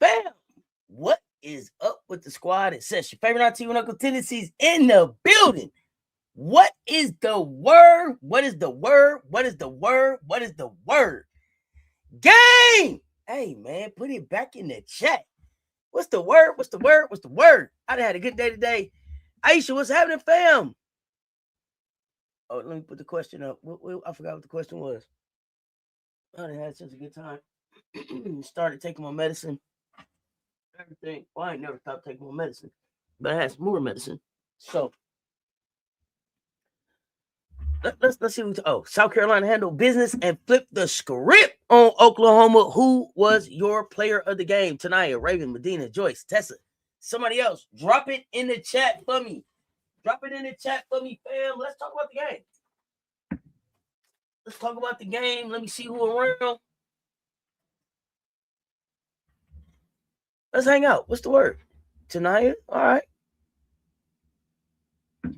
Bam! What is up with the squad? It says your favorite auntie and uncle tendencies in the building. What is the word? What is the word? What is the word? What is the word? Game! Hey, man, put it back in the chat. What's the word? What's the word? What's the word? I done had a good day today. Aisha, what's happening, fam? Oh, let me put the question up. I forgot what the question was. I done had such a good time. Started taking my medicine. Everything. Well, I ain't never stopped taking my medicine, but I had some more medicine. So let's see. South Carolina handled business and flipped the script on Oklahoma. Who was your player of the game? Ta'Niya, Raven, Madina, Joyce, Tessa. Somebody else. Drop it in the chat for me. Drop it in the chat for me, fam. Let's talk about the game. Let's talk about the game. Let me see who around. Let's hang out. What's the word? Ta'Niya? All right.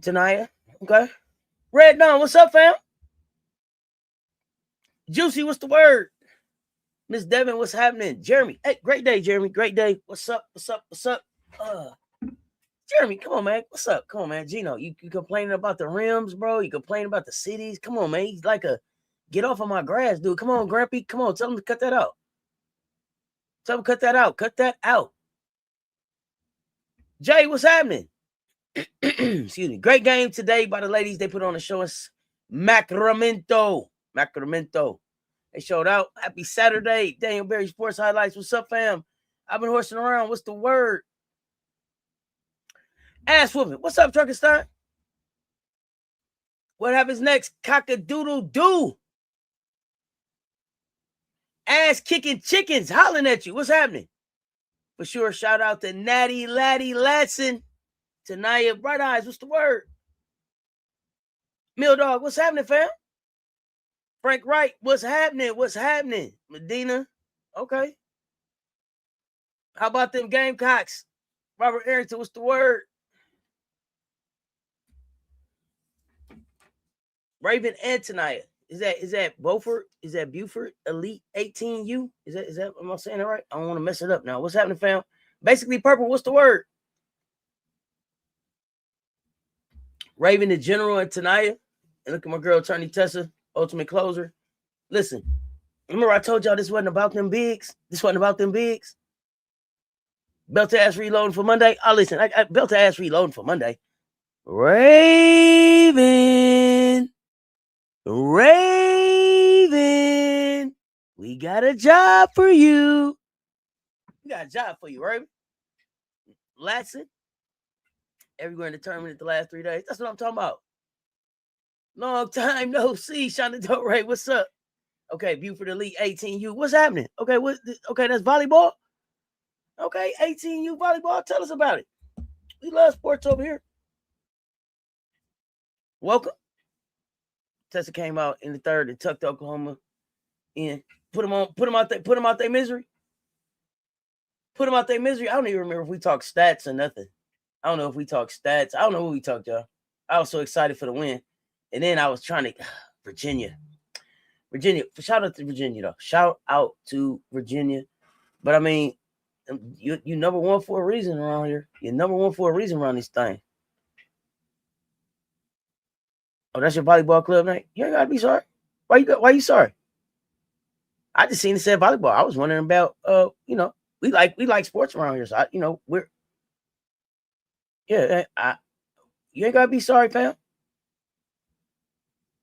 Ta'Niya. Okay. Red Dawn, what's up, fam? Juicy, what's the word? Miss Devin, what's happening? Jeremy. Hey, great day, Jeremy. Great day. What's up? What's up? What's up? Jeremy, come on, man. What's up? Come on, man. Gino, you complaining about the rims, bro? You complaining about the cities? Come on, man. He's like a get off of my grass, dude. Come on, Grampy. Come on. Tell him to cut that out. Tell him to cut that out. Cut that out. Jay, what's happening? Excuse me. Great game today by the ladies. They put on a show. Us Sacramento. They showed out. Happy Saturday. Daniel Berry Sports Highlights. What's up, fam? I've been horsing around. What's the word? Ass whooping. What's up, Truckenstein? What happens next? Cock-a-doodle-doo. Ass kicking chickens hollering at you. What's happening? For sure, shout out to Natty Latson. Ta'Niya, Bright Eyes, what's the word? Mill Dog, what's happening, fam? Frank Wright, what's happening? What's happening? Madina, okay. How about them Gamecocks? Robert Arrington, what's the word? Raven and Ta'Niya. Is that Beaufort? Is that Buford Elite 18U? Is that am I saying that right? I don't want to mess it up now. What's happening, fam? Basically purple, what's the word? Raven the General and Ta'Niya. And look at my girl attorney Tessa, ultimate closer. Listen, remember I told y'all this wasn't about them bigs? This wasn't about them bigs. Belt to ass reloading for Monday. Oh, listen, I belt to ass reloading for Monday. Raven, we got a job for you. We got a job for you, Raven. Latson, everywhere in the tournament the last 3 days. That's what I'm talking about. Long time no see. Shannon Ray, what's up? Okay, Buford Elite 18U. What's happening? Okay, okay, that's volleyball. Okay, 18U volleyball. Tell us about it. We love sports over here. Welcome. Tessa came out in the third and tucked Oklahoma in. Put them out their misery. Put them out their misery. I don't even remember if we talked stats or nothing. I don't know if we talked stats. I don't know what we talked, y'all. I was so excited for the win. And then I was trying to Virginia. Shout out to Virginia, though. Shout out to Virginia. But, I mean, you number one for a reason around here. You're number one for a reason around this thing. Oh, that's your volleyball club night? You ain't got to be sorry. Why you sorry? I just seen it said volleyball. I was wondering about, we like sports around here. So, you ain't got to be sorry, fam.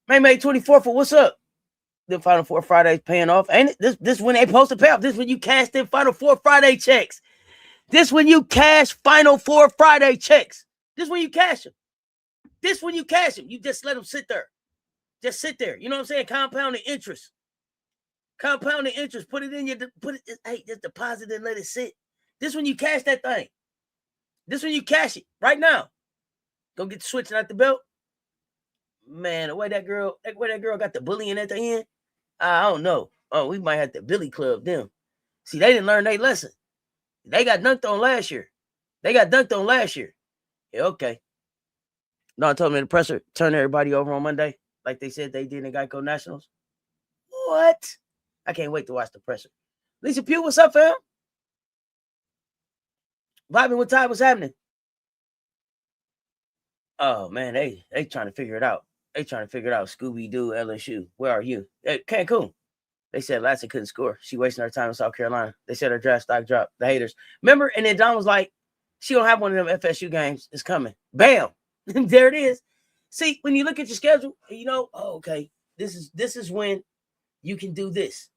May 24th, what's up? The Final Four Fridays paying off. Ain't it? This when they supposed to pay off. This when you cash them Final Four Friday checks. This when you cash Final Four Friday checks. This when you cash them. This when you cash them. You just let them sit there. Just sit there. You know what I'm saying? Compounding interest. Compounding interest. Put it in just deposit and let it sit. This when you cash that thing. This when you cash it right now. Go get the switching out the belt. Man, the way that girl got the bullying at the end, I don't know. Oh, we might have to Billy Club them. See, they didn't learn their lesson. They got dunked on last year. Yeah, okay. Dawn told me the presser turned everybody over on Monday, like they said they did in Geico Nationals. What? I can't wait to watch the presser. Lisa Pugh, what's up, fam? Vibing with Ty, what's happening? Oh, man, they trying to figure it out. Scooby-Doo, LSU. Where are you? Hey, Cancun. They said Latson couldn't score. She wasting her time in South Carolina. They said her draft stock dropped. The haters. Remember? And then Dawn was like, she don't have one of them FSU games. It's coming. Bam. There it is. See, when you look at your schedule, okay, this is when you can do this.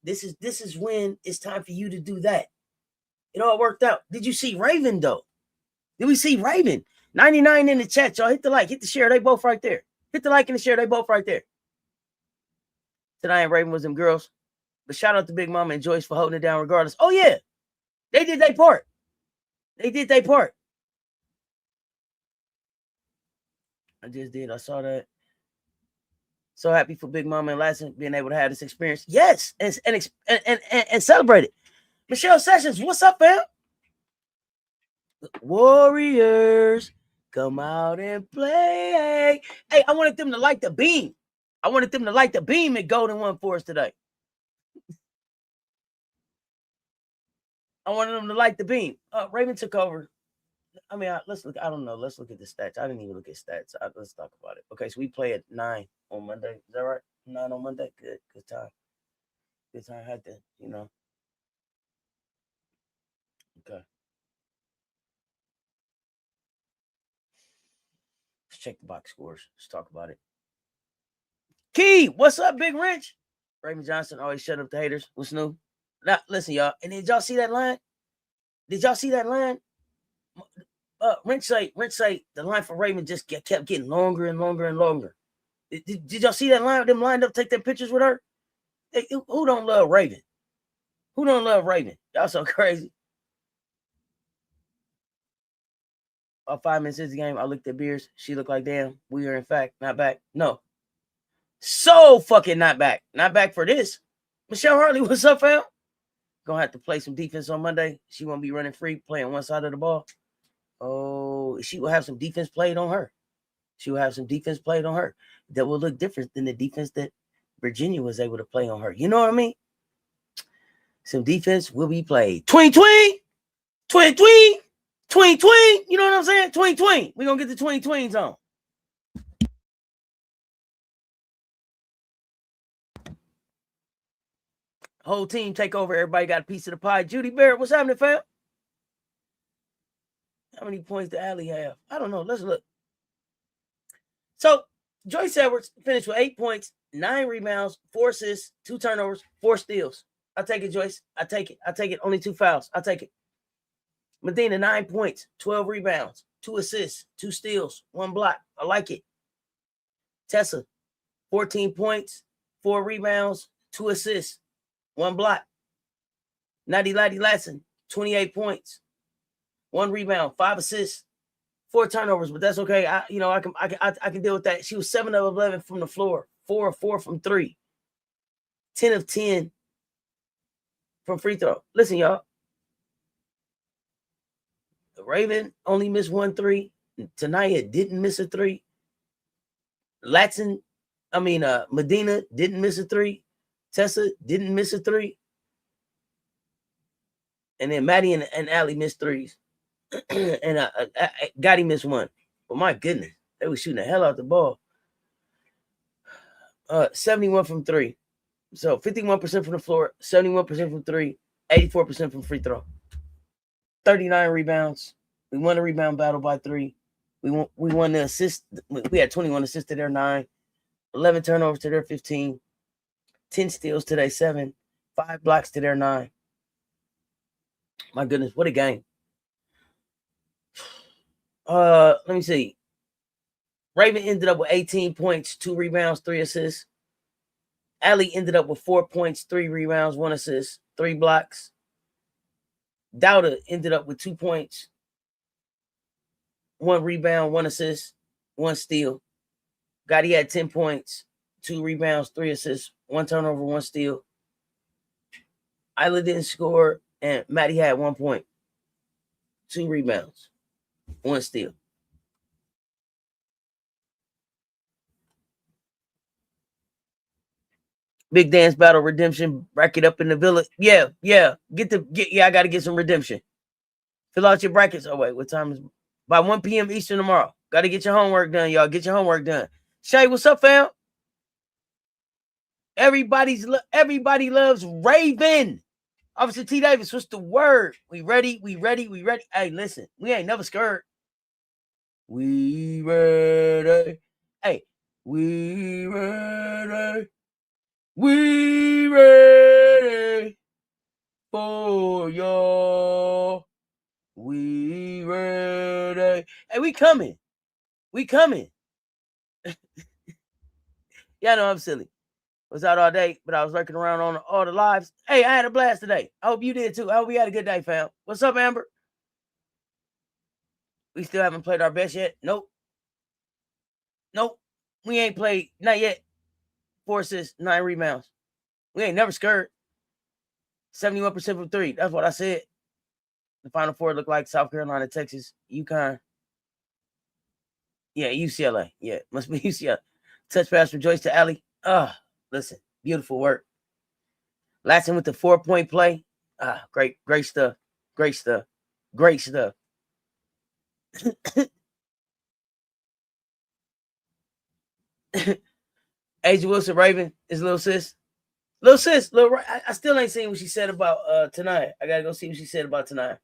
This is when it's time for you to do that. It all worked out. Did you see Raven, though? Did we see Raven? 99 in the chat, y'all. Hit the like, hit the share. They both right there. Hit the like and the share. They both right there. Tonight, Raven was them girls. But shout out to Big Mama and Joyce for holding it down regardless. Oh, yeah. They did their part. I just did. I saw that. So happy for Big Mama and Latson being able to have this experience. Yes. And celebrate it. Michelle Sessions, what's up, fam? Warriors, come out and play. Hey, I wanted them to light the beam. At Golden One for us today. I wanted them to light the beam. Raven took over. I mean, let's look. I don't know. Let's look at the stats. I didn't even look at stats. Let's talk about it. Okay, so we play at 9 on Monday. Is that right? 9 on Monday. Good time. Had to, Okay. Let's check the box scores. Let's talk about it. Key, what's up, Big Wrench? Raven Johnson always shut up the haters. What's new? Now, listen, y'all. And did y'all see that line? Wrench say the line for Raven just kept getting longer and longer and longer. Did y'all see that line? Them lined up, take their pictures with her? Who don't love Raven? Y'all so crazy. About 5 minutes into the game, I looked at Beers. She looked like, damn, we are in fact not back. No. So fucking not back. Not back for this. Michelle Hartley, what's up, fam? Gonna have to play some defense on Monday. She won't be running free, playing one side of the ball. Oh, she will have some defense played on her. That will look different than the defense that Virginia was able to play on her. You know what I mean? Some defense will be played. Twing. You know what I'm saying? Twing. We're going to get the twings on. Whole team take over. Everybody got a piece of the pie. Judy Barrett, what's happening, fam? How many points did Allie have? I don't know. Let's look. So, Joyce Edwards finished with 8 points, 9 rebounds, 4 assists, 2 turnovers, 4 steals. I'll take it, Joyce. I take it. Only 2 fouls. I'll take it. Madina, 9 points, 12 rebounds, 2 assists, 2 steals, 1 block. I like it. Tessa, 14 points, 4 rebounds, 2 assists, 1 block. Ta'Niya Latson, 28 points, 1 rebound, 5 assists, 4 turnovers, but that's okay. I can deal with that. She was 7 of 11 from the floor, 4 of 4 from 3, 10 of 10 from free throw. Listen, y'all. Raven only missed 1 3. Ta'Niya didn't miss a 3. Latson Madina didn't miss a three. Tessa didn't miss a three. And then Maddie and Allie missed threes. And Gotti missed one. But my goodness, they were shooting the hell out the ball. 71 from three. So 51% from the floor, 71% from three, 84% from free throw. 39 rebounds. We won the rebound battle by 3. We won the assist. We had 21 assists to their 9, 11 turnovers to their 15, 10 steals to their 7, 5 blocks to their 9. My goodness, what a game. Let me see. Raven ended up with 18 points, 2 rebounds, 3 assists. Allie ended up with 4 points, 3 rebounds, 1 assist, 3 blocks. Dowda ended up with 2 points, 1 rebound, 1 assist, 1 steal. Gotti had 10 points, 2 rebounds, 3 assists, 1 turnover, 1 steal. Isla didn't score, and Maddie had 1 point, 2 rebounds, 1 steal. Big dance battle redemption. Bracket up in the villa. Yeah. I gotta get some redemption. Fill out your brackets. Oh wait, what time is? By 1 p.m. Eastern tomorrow. Gotta get your homework done, y'all. Get your homework done. Shay, what's up, fam? Everybody loves Raven. Officer T. Davis, what's the word? We ready? Hey, listen, we ain't never scared. We ready. Hey, we ready. We ready for y'all. We ready. Hey, we coming. Yeah, I know I'm silly. I was out all day, but I was working around on all the lives. Hey, I had a blast today. I hope you did too. I hope we had a good day, fam. What's up, Amber? We still haven't played our best yet. Nope. We ain't played, not yet. 4 assists, 9 rebounds. We ain't never scared. 71% from 3. That's what I said. The Final Four look like South Carolina, Texas, UConn. Yeah, UCLA. Yeah, must be UCLA. Touch pass from Joyce to Allie. Listen, beautiful work. Latson with the 4-point play. Great stuff. Asia Wilson Raven is little sis. I still ain't seen what she said about tonight. I gotta go see what she said about tonight.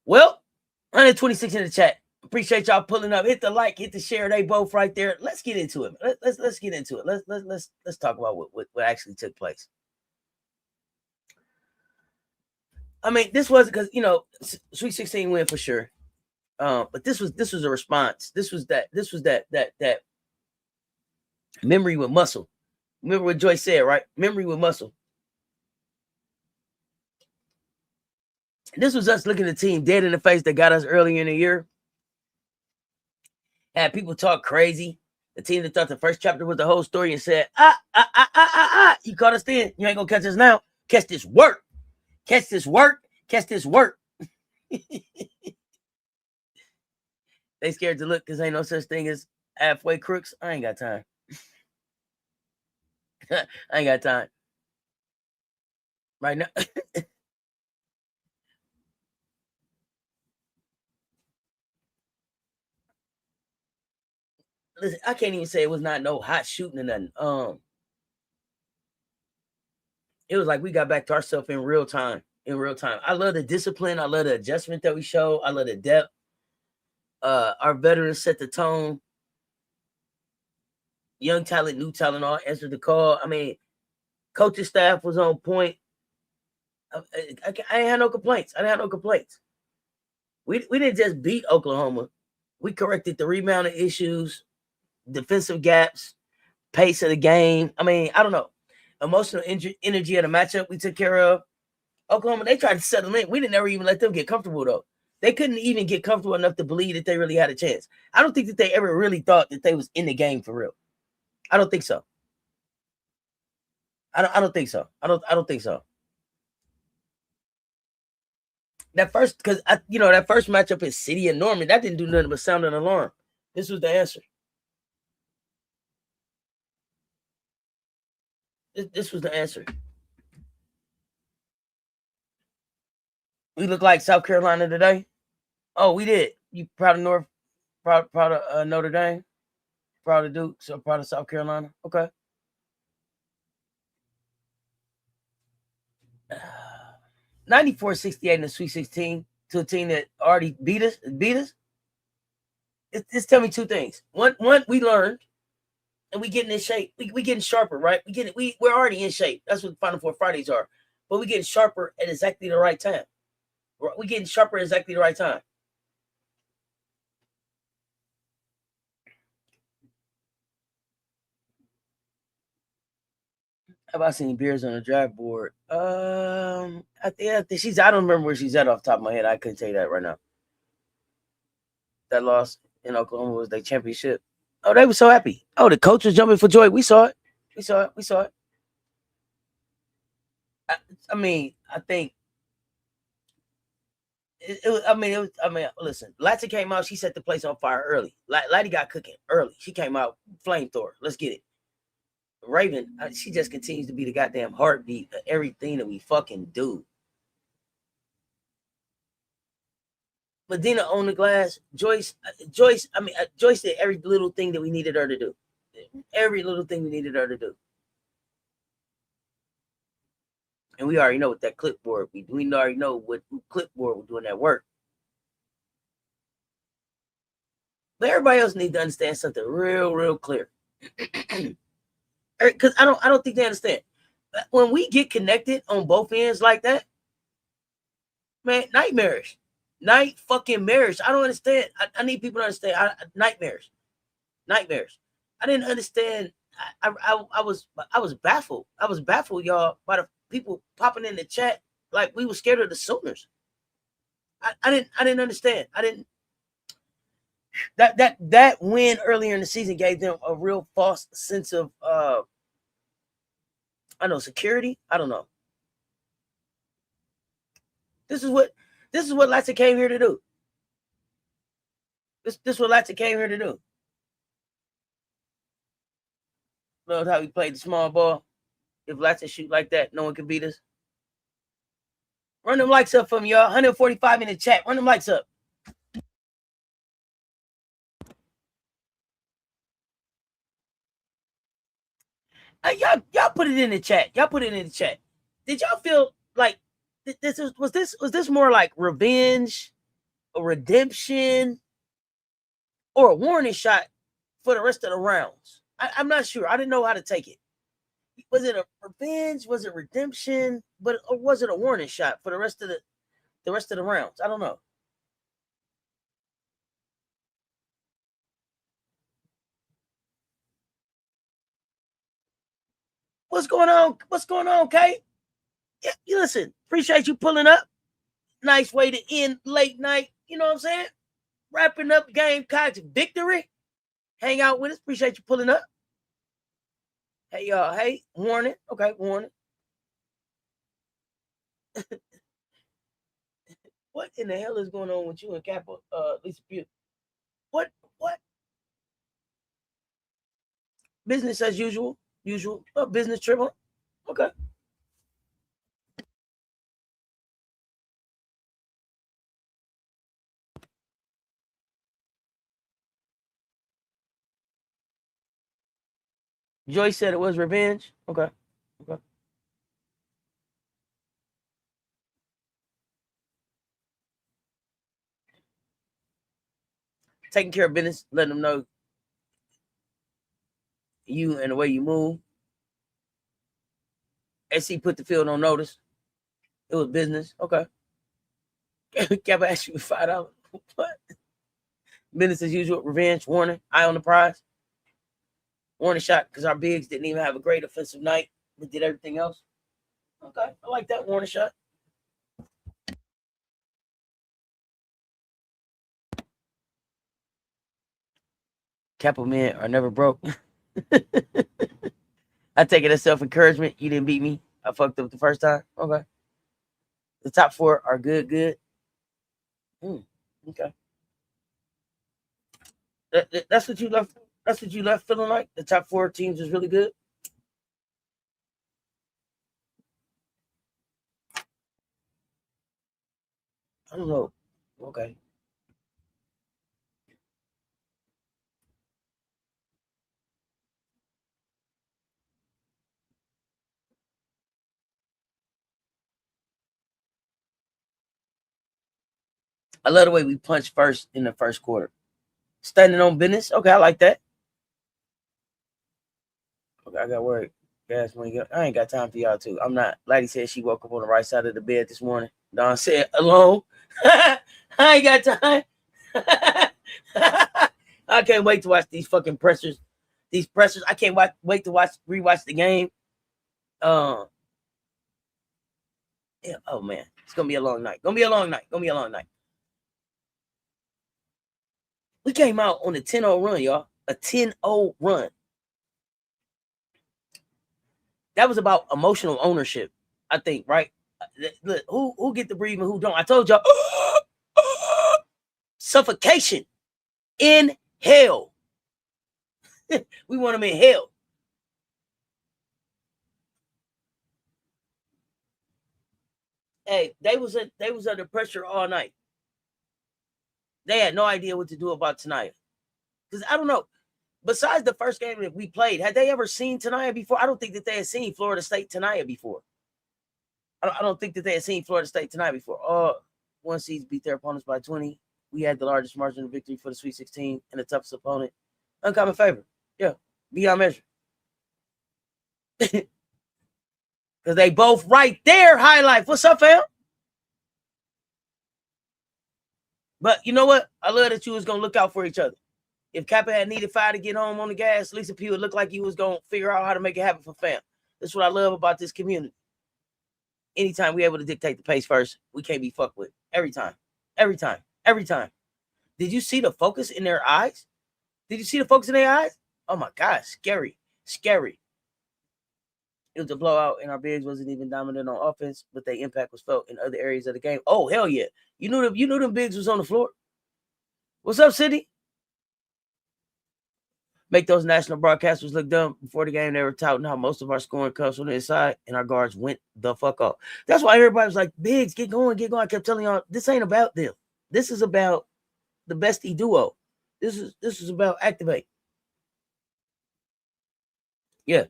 Well, 126 in the chat. Appreciate y'all pulling up. Hit the like, hit the share. They both right there. Let's get into it. Let's get into it. Let's talk about what actually took place. I mean, this was because Sweet 16 win for sure. But this was a response. This was that memory with muscle. Remember what Joyce said, right? Memory with muscle. This was us looking at the team dead in the face that got us earlier in the year. Had people talk crazy. The team that thought the first chapter was the whole story and said, you caught us then. You ain't gonna catch us now. Catch this work. They scared to look because ain't no such thing as halfway crooks. I ain't got time. I ain't got time. Right now. Listen, I can't even say it was not no hot shooting or nothing. It was like we got back to ourselves in real time. I love the discipline. I love the adjustment that we show. I love the depth. Our veterans set the tone. Young talent, new talent all answered the call. I mean, coaching staff was on point. I didn't have no complaints. We didn't just beat Oklahoma. We corrected the rebounding issues, defensive gaps, pace of the game. I mean, I don't know. Emotional energy of the matchup we took care of. Oklahoma, they tried to settle in. We didn't ever even let them get comfortable, though. They couldn't even get comfortable enough to believe that they really had a chance. I don't think that they ever really thought that they was in the game for real. I don't think so. I don't think so. I don't think so. That first, because that first matchup is City and Norman. That didn't do nothing but sound an alarm. This was the answer. This was the answer. We look like South Carolina today. Oh, we did. You proud of proud of Notre Dame, proud of Duke, so proud of South Carolina. Okay. 94-68 in the Sweet 16 to a team that already beat us. It's tell me two things. One, we learned, and we getting in shape. We getting sharper, right? We're already in shape. That's what Final Four Fridays are. But we getting sharper at exactly the right time. We getting sharper at exactly the right time. Have I seen Beers on the draft board? I think she's. I don't remember where she's at off the top of my head. I couldn't tell you that right now. That loss in Oklahoma was their championship. Oh, they were so happy. Oh, the coach was jumping for joy. We saw it. I mean, I think. Listen, Latson came out. She set the place on fire early. Laddie got cooking early. She came out flamethrower. Let's get it. Raven, she just continues to be the goddamn heartbeat of everything that we fucking do. Madina on the glass. Joyce did every little thing that we needed her to do. Every little thing we needed her to do. And we already know what that clipboard, we already know what clipboard we're doing that work. But everybody else needs to understand something real clear. Because I don't think they understand. When we get connected on both ends like that, man, nightmares. Night fucking marriage. I don't understand. I need people to understand. Nightmares. I didn't understand. I was baffled. I was baffled, y'all, by the people popping in the chat like we were scared of the Sooners. I didn't understand. I didn't. That win earlier in the season gave them a real false sense of security. I don't know. This is what Latson came here to do. This is what Latson came here to do. Love how we played the small ball. If Latson shoot like that, no one can beat us. Run them likes up from y'all. 145 in the chat. Run them likes up. Y'all put it in the chat. Did y'all feel like was this more like revenge, a redemption, or a warning shot for the rest of the rounds? I'm not sure. I didn't know how to take it. Was it a revenge? Was it redemption? Or was it a warning shot for the rest of the rounds? I don't know. What's going on, Kate? Yeah, you listen. Appreciate you pulling up. Nice way to end late night. You know what I'm saying? Wrapping up Gamecocks victory. Hang out with us. Appreciate you pulling up. Hey, y'all. Hey, warning. Okay, warning. What in the hell is going on with you and Kappa, Lisa Pugh? What? Business as usual. Business triple. Okay. Joyce said it was revenge. Okay. Taking care of business, letting them know you and the way you move. SC put the field on notice. It was business. Okay. Kappa asked you $5. What? Business as usual. Revenge. Warning. Eye on the prize. Warning shot because our bigs didn't even have a great offensive night. We did everything else. Okay. I like that warning shot. Kappa men are never broke. I take it as self-encouragement. You didn't beat me. I fucked up the first time. Okay. The top four are good. Okay. That's what you left. That's what you left feeling like. The top 4 teams is really good. I don't know. Okay. I love the way we punched first in the first quarter. Standing on business. Okay, I like that. Okay, I got work. Gas money. I ain't got time for y'all too. I'm not. Lady said she woke up on the right side of the bed this morning. Dawn said alone. I ain't got time. I can't wait to watch these fucking pressers. These pressers. I can't wait to rewatch the game. Yeah, oh man, it's gonna be a long night. Gonna be a long night. We came out on a 10-0 run, y'all. A 10-0 run. That was about emotional ownership, I think, right? Look, who get to breathe and who don't? I told y'all, suffocation in hell. We want them in hell. Hey, they was under pressure all night. They had no idea what to do about Ta'Niya. Because I don't know. Besides the first game that we played, had they ever seen Ta'Niya before? I don't think that they had seen Florida State Ta'Niya before. I don't think that they had seen Florida State Ta'Niya before. One seeds beat their opponents by 20. We had the largest margin of victory for the Sweet 16 and the toughest opponent. Uncommon favor. Yeah, beyond measure. Because they both right there, high life. What's up, fam? But you know what? I love that you was going to look out for each other. If Kappa had needed 5 to get home on the gas, Lisa P would look like he was going to figure out how to make it happen for fam. That's what I love about this community. Anytime we're able to dictate the pace first, we can't be fucked with. Every time. Did you see the focus in their eyes? Oh my God, scary. It was a blowout, and our bigs wasn't even dominant on offense, but their impact was felt in other areas of the game. Oh, hell yeah. You knew them bigs was on the floor. What's up, City? Make those national broadcasters look dumb. Before the game, they were touting how most of our scoring comes from the inside, and our guards went the fuck off. That's why everybody was like, bigs, get going. I kept telling y'all, this ain't about them. This is about the bestie duo. This is about activate. Yeah.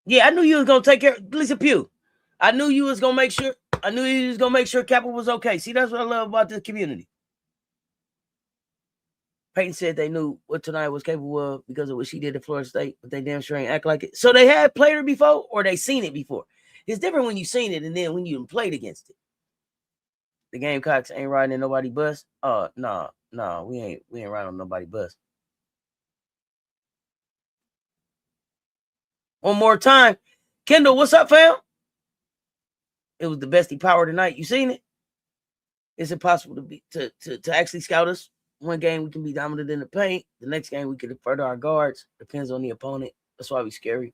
Yeah, I knew you was gonna take care of Lisa Pugh. I knew you was gonna make sure Kappa was okay. See, that's what I love about this community. Peyton said they knew what Ta'Niya was capable of because of what she did at Florida State, but they damn sure ain't act like it. So they had played her before, or they seen it before. It's different when you seen it and then when you played against it. The Gamecocks ain't riding in nobody bus. Nah, we ain't riding on nobody bus. One more time. Kendall, what's up, fam? It was the bestie power tonight. You seen it? It's impossible to actually scout us. One game we can be dominant in the paint. The next game we can further our guards. Depends on the opponent. That's why we scary.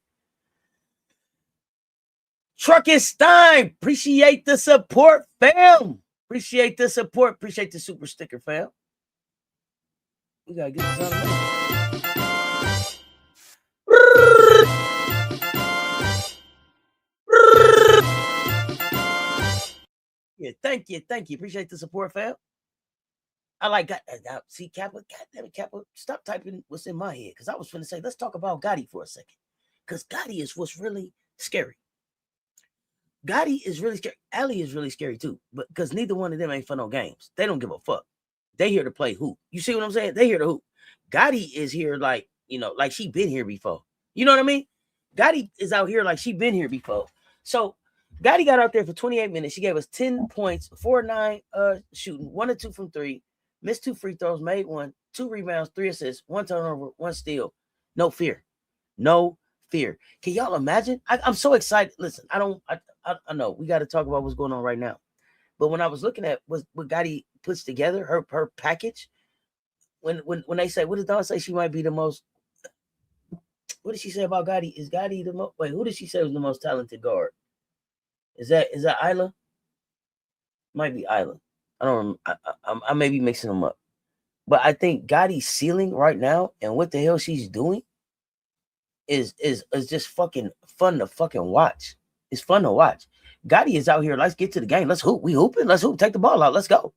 Truckenstein, appreciate the support, fam. Appreciate the support. Appreciate the super sticker, fam. We gotta get this on. Yeah, thank you. Appreciate the support, fam. I like that. See, Kappa, goddamn it, Kappa, stop typing what's in my head. Because I was finna say, let's talk about Gotti for a second. Because Gotti is what's really scary. Gotti is really scary. Ali is really scary too. But because neither one of them ain't for no games. They don't give a fuck. They here to play hoop. You see what I'm saying? They here to hoop. Gotti is here like, like she been here before. You know what I mean? Gotti is out here like she been here before. So Gotti got out there for 28 minutes. She gave us 10 points, 4-9 shooting, 1 or 2 from 3, missed 2 free throws, made 1, 2 rebounds, 3 assists, 1 turnover, 1 steal. No fear. Can y'all imagine? I'm so excited. Listen, I know we got to talk about what's going on right now. But when I was looking at what Gotti puts together, her package, when they say, what did Dawn say? She might be the most. what did she say about Gotti? Is Gotti the most? Wait, who did she say was the most talented guard? Is that Isla? Might be Isla. I don't. I may be mixing them up, but I think Gotti's ceiling right now and what the hell she's doing is just fucking fun to fucking watch. It's fun to watch. Gotti is out here. Let's get to the game. Let's hoop. We hooping. Let's hoop. Take the ball out. Let's go.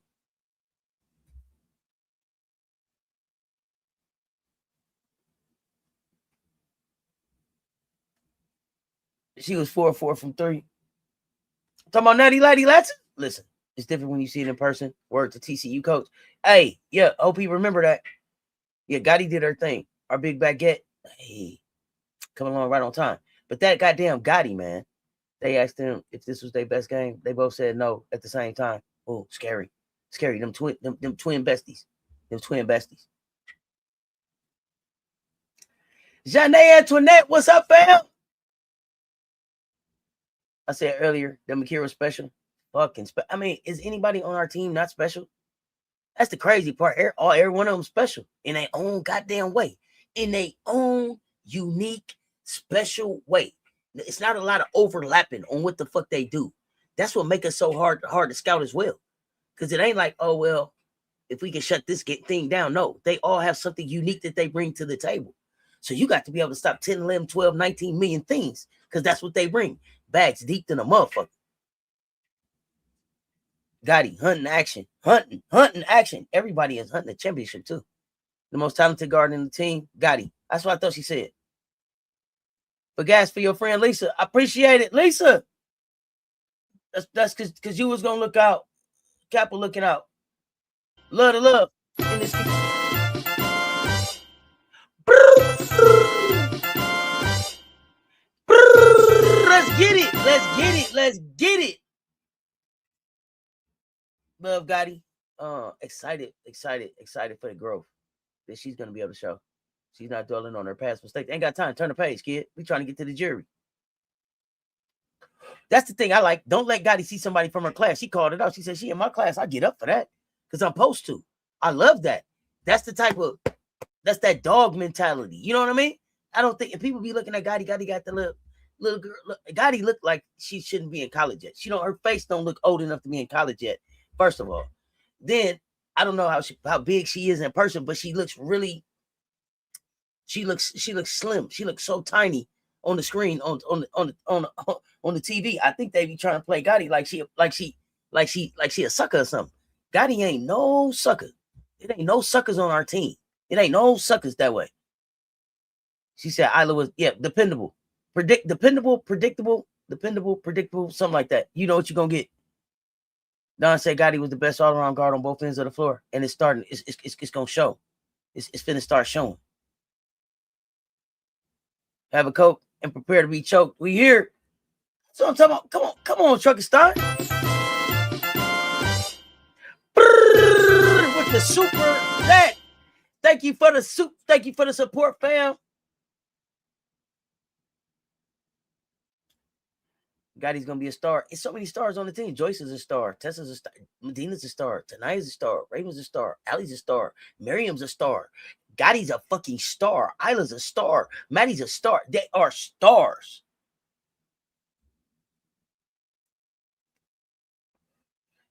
She was 4-4 from 3. Talking about Natty Latson. Listen, it's different when you see it in person. Word to TCU coach. Hey, yeah, OP, remember that. Yeah, Gotti did her thing. Our big baguette. Hey, coming along right on time. But that goddamn Gotti, man. They asked them if this was their best game. They both said no at the same time. Oh, scary. Scary. Them twin besties. Them twin besties. Janae Antoinette, what's up, fam? I said earlier that Makeer was special. Fucking I mean, is anybody on our team not special? That's the crazy part. Every one of them special in their own goddamn way. In their own unique, special way. It's not a lot of overlapping on what the fuck they do. That's what makes us so hard to scout as well. Because it ain't like, oh, well, if we can shut this thing down. No, they all have something unique that they bring to the table. So you got to be able to stop 10, 11, 12, 19 million things because that's what they bring. Bags deep in a motherfucker. Gotti, hunting action. Hunting action. Everybody is hunting a championship too. The most talented guard in the team, Gotti. That's what I thought she said. But gas for your friend Lisa. I appreciate it. Lisa. That's because you was gonna look out. Kappa looking out. Love to love. In this Let's get it. Let's get it. Love Gotti. Excited for the growth that she's gonna be able to show. She's not dwelling on her past mistakes. Ain't got time. Turn the page, kid. We trying to get to the jury. That's the thing I like. Don't let Gotti see somebody from her class. She called it out. She said, she in my class. I get up for that because I'm supposed to. I love that. That's that dog mentality. You know what I mean? I don't think if people be looking at Gotti got the little girl. Gotti look like she shouldn't be in college yet. Her face don't look old enough to be in college yet. First of all, then I don't know how big she is in person, but she looks really. She looks slim. She looks so tiny on the screen on the TV. I think they be trying to play Gotti like she a sucker or something. Gotti ain't no sucker. It ain't no suckers on our team. It ain't no suckers that way. She said Isla was dependable, predictable, something like that. You know what you're gonna get. Dawn said Gotti was the best all-around guard on both ends of the floor, and it's starting. It's gonna show. It's finna start showing. Have a coke and prepare to be choked. We here. That's what I'm talking about. Come on, Truckenstein. With the super that. Thank you for the soup. Thank you for the support, fam. Gotti's gonna be a star. It's so many stars on the team. Joyce is a star. Tessa's a star. Madina's a star. Ta'Niya's a star. Raven's a star. Allie's a star. Miriam's a star. Gotti's a fucking star. Isla's a star. Maddie's a star. They are stars.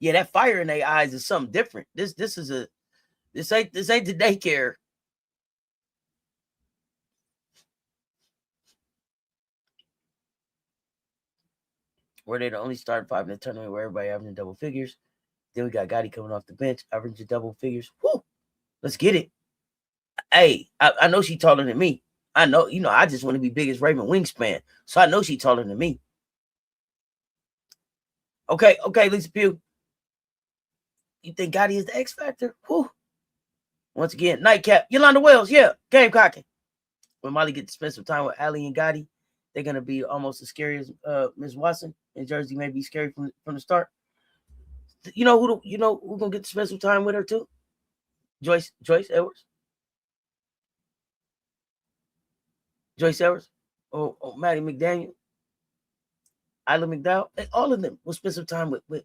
Yeah, that fire in their eyes is something different. This ain't the daycare. Where they're the only starting five in the tournament where everybody averaging double figures. Then we got Gotti coming off the bench, averaging double figures. Woo! Let's get it. Hey, I know she's taller than me. I know, I just want to be big as Raven wingspan. So I know she's taller than me. Okay, Lisa Pugh. You think Gotti is the X factor? Whew. Once again, nightcap. Yolanda Wells, yeah. Gamecocking. When Molly gets to spend some time with Allie and Gotti, they're going to be almost as scary as Ms. Watson. And Jersey may be scary from the start. You know who's going to get to spend some time with her too? Joyce Edwards. Joyce Edwards. Oh, Maddie McDaniel. Isla McDowell. All of them will spend some time with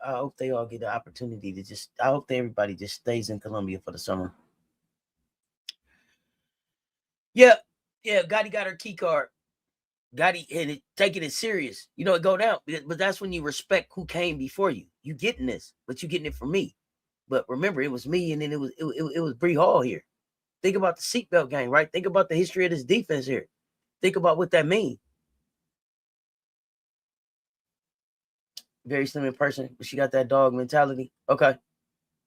I hope they all get the opportunity to I hope everybody just stays in Columbia for the summer. Yeah, Yeah, Gotti got her key card. Gotti and it, taking it serious. You know, it go down. But that's when you respect who came before you. You getting this, but you getting it from me. But remember, it was me, and then it was Bree Hall here. Think about the seatbelt game, right? Think about the history of this defense here. Think about what that means. Very slim in person, but she got that dog mentality. Okay.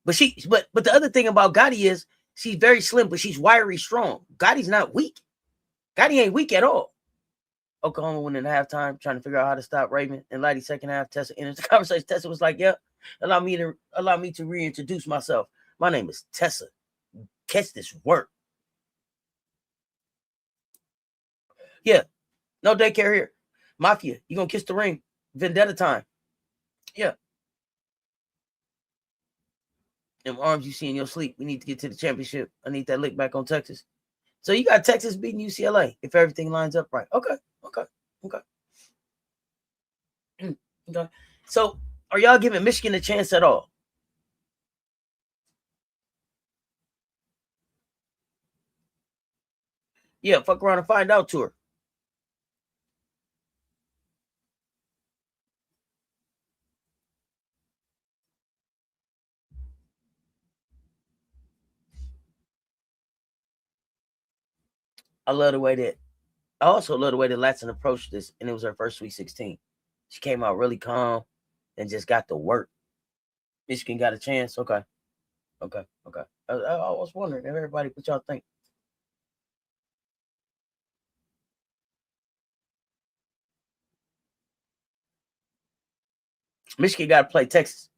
But the other thing about Gotti is she's very slim, but she's wiry strong. Gotti's not weak. Gotti ain't weak at all. Oklahoma went in halftime, trying to figure out how to stop Raven. And Lottie second half, Tessa enters the conversation. Tessa was like, "Yeah, allow me to reintroduce myself. My name is Tessa. Catch this work. Yeah, no daycare here. Mafia, you gonna kiss the ring? Vendetta time. Yeah. Them arms you see in your sleep. We need to get to the championship. I need that lick back on Texas. So you got Texas beating UCLA if everything lines up right. Okay. Okay. So are y'all giving Michigan a chance at all? Yeah, fuck around and find out tour. I also love the way that Latson approached this, and it was her first Sweet 16. She came out really calm and just got to work. Michigan got a chance. Okay. I was wondering if everybody, what y'all think? Michigan got to play Texas.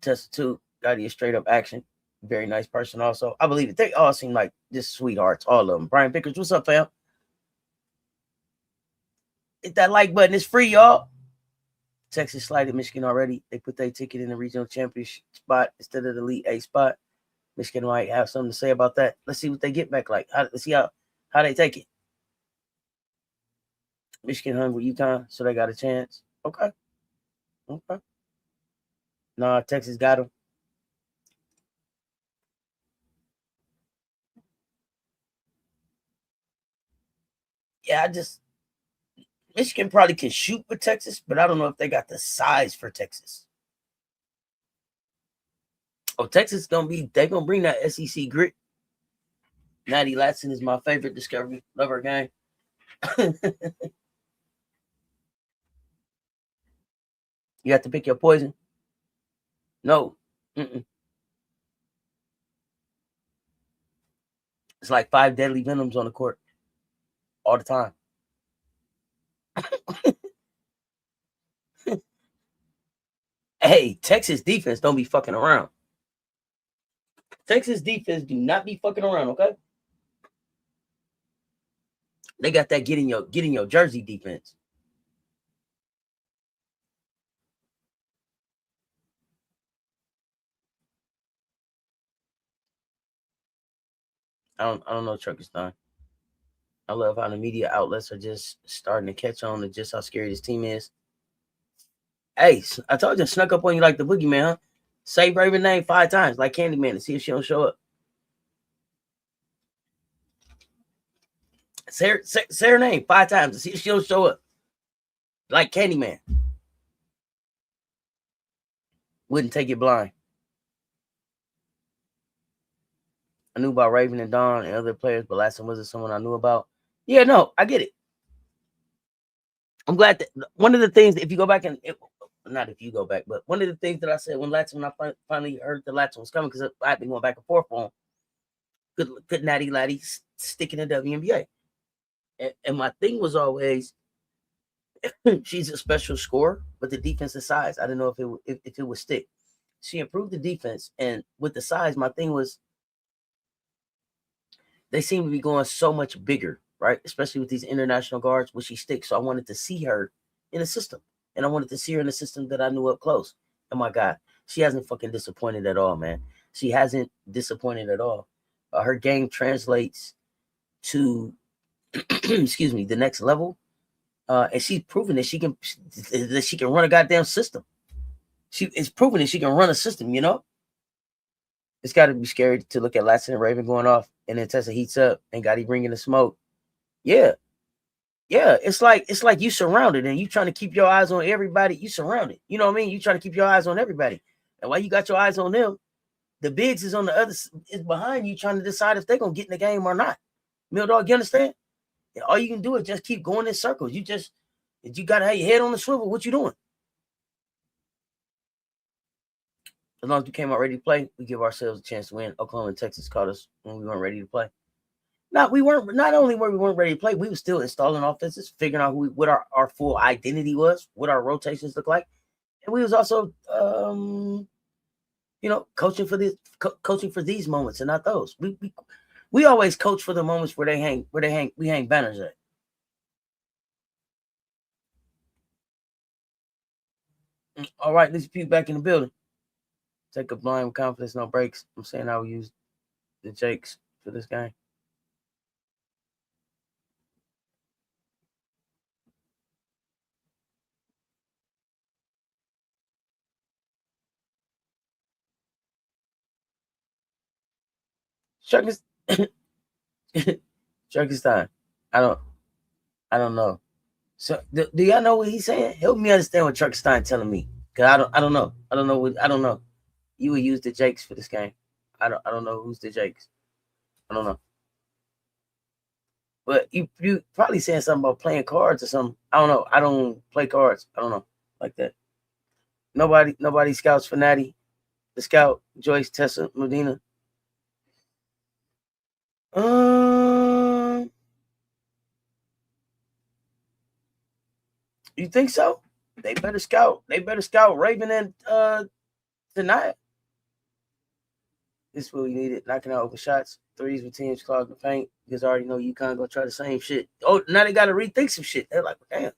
Tessa too, got a straight up action. Very nice person also. I believe it. They all seem like just sweethearts, all of them. Brian Vickers, what's up, fam? Hit that like button. It's free, y'all. Texas slighted Michigan already. They put their ticket in the regional championship spot instead of the Elite Eight spot. Michigan might have something to say about that. Let's see what they get back like. Let's see how they take it. Michigan hung with UConn, so they got a chance. Okay. Nah, Texas got them. Yeah, Michigan probably can shoot with Texas, but I don't know if they got the size for Texas. Oh, Texas they're gonna bring that SEC grit. Natty Latson is my favorite Discovery. Love her game. You have to pick your poison. No. Mm-mm. It's like 5 deadly venoms on the court all the time. Hey, Texas defense don't be fucking around. Texas defense do not be fucking around, okay? They got that get in your jersey defense. I don't know Turkestan. I love how the media outlets are just starting to catch on to just how scary this team is. Hey, I told you, I snuck up on you like the boogeyman, huh? Say Raven name 5 times like Candyman to see if she don't show up. Say her name 5 times to see if she don't show up. Like Candyman. Wouldn't take it blind. I knew about Raven and Dawn and other players, but Latson wasn't someone I knew about. Yeah, no, I get it. I'm glad that one of the things, if you go back not if you go back, but one of the things that I said when I finally heard that Latson was coming, because I've been going back and forth on good natty laddie sticking in WNBA. And my thing was always, she's a special scorer, but the defensive size, I didn't know if it would stick. She improved the defense, and with the size, my thing was they seem to be going so much bigger, right? Especially with these international guards, where she sticks. So I wanted to see her in a system, and I wanted to see her in a system that I knew up close. Oh my God, she hasn't fucking disappointed at all, man. She hasn't disappointed at all. Her game translates to, excuse me, the next level, and she's proven that she can run a goddamn system. She is proving that she can run a system, you know? It's got to be scary to look at Latson and Raven going off, and then Tessa heats up and Gotti bringing the smoke. Yeah. Yeah, it's like you surrounded and you trying to keep your eyes on everybody. You surrounded. You know what I mean? You trying to keep your eyes on everybody. And while you got your eyes on them, the bigs is on the other is behind you trying to decide if they're gonna get in the game or not. Mill dog, you understand? And all you can do is just keep going in circles. You gotta have your head on the swivel. What you doing? As long as we came out ready to play, we give ourselves a chance to win. Oklahoma and Texas caught us when we weren't ready to play. Not only were we weren't ready to play, we were still installing offenses, figuring out what our full identity was, what our rotations look like. And we was also coaching for these moments and not those. We always coach for the moments where we hang banners at. All right, let's be back in the building. Take a blind with confidence, no breaks. I'm saying I will use the Jakes for this game. Turkestan. I don't know. So do y'all know what he's saying? Help me understand what Turkestan telling me. Cause I don't know. I don't know. You would use the Jakes for this game. I don't know who's the Jakes. I don't know. But you probably saying something about playing cards or something. I don't know. I don't play cards. I don't know like that. Nobody scouts for Natty. The scout, Joyce, Tessa, Madina. You think so? They better scout. Raven and Ta'Niya. This is what we needed. Knocking out open shots. Threes with teams clogging the paint. Because I already know UConn gonna try the same shit. Oh, now they gotta rethink some shit. They're like, well, damn.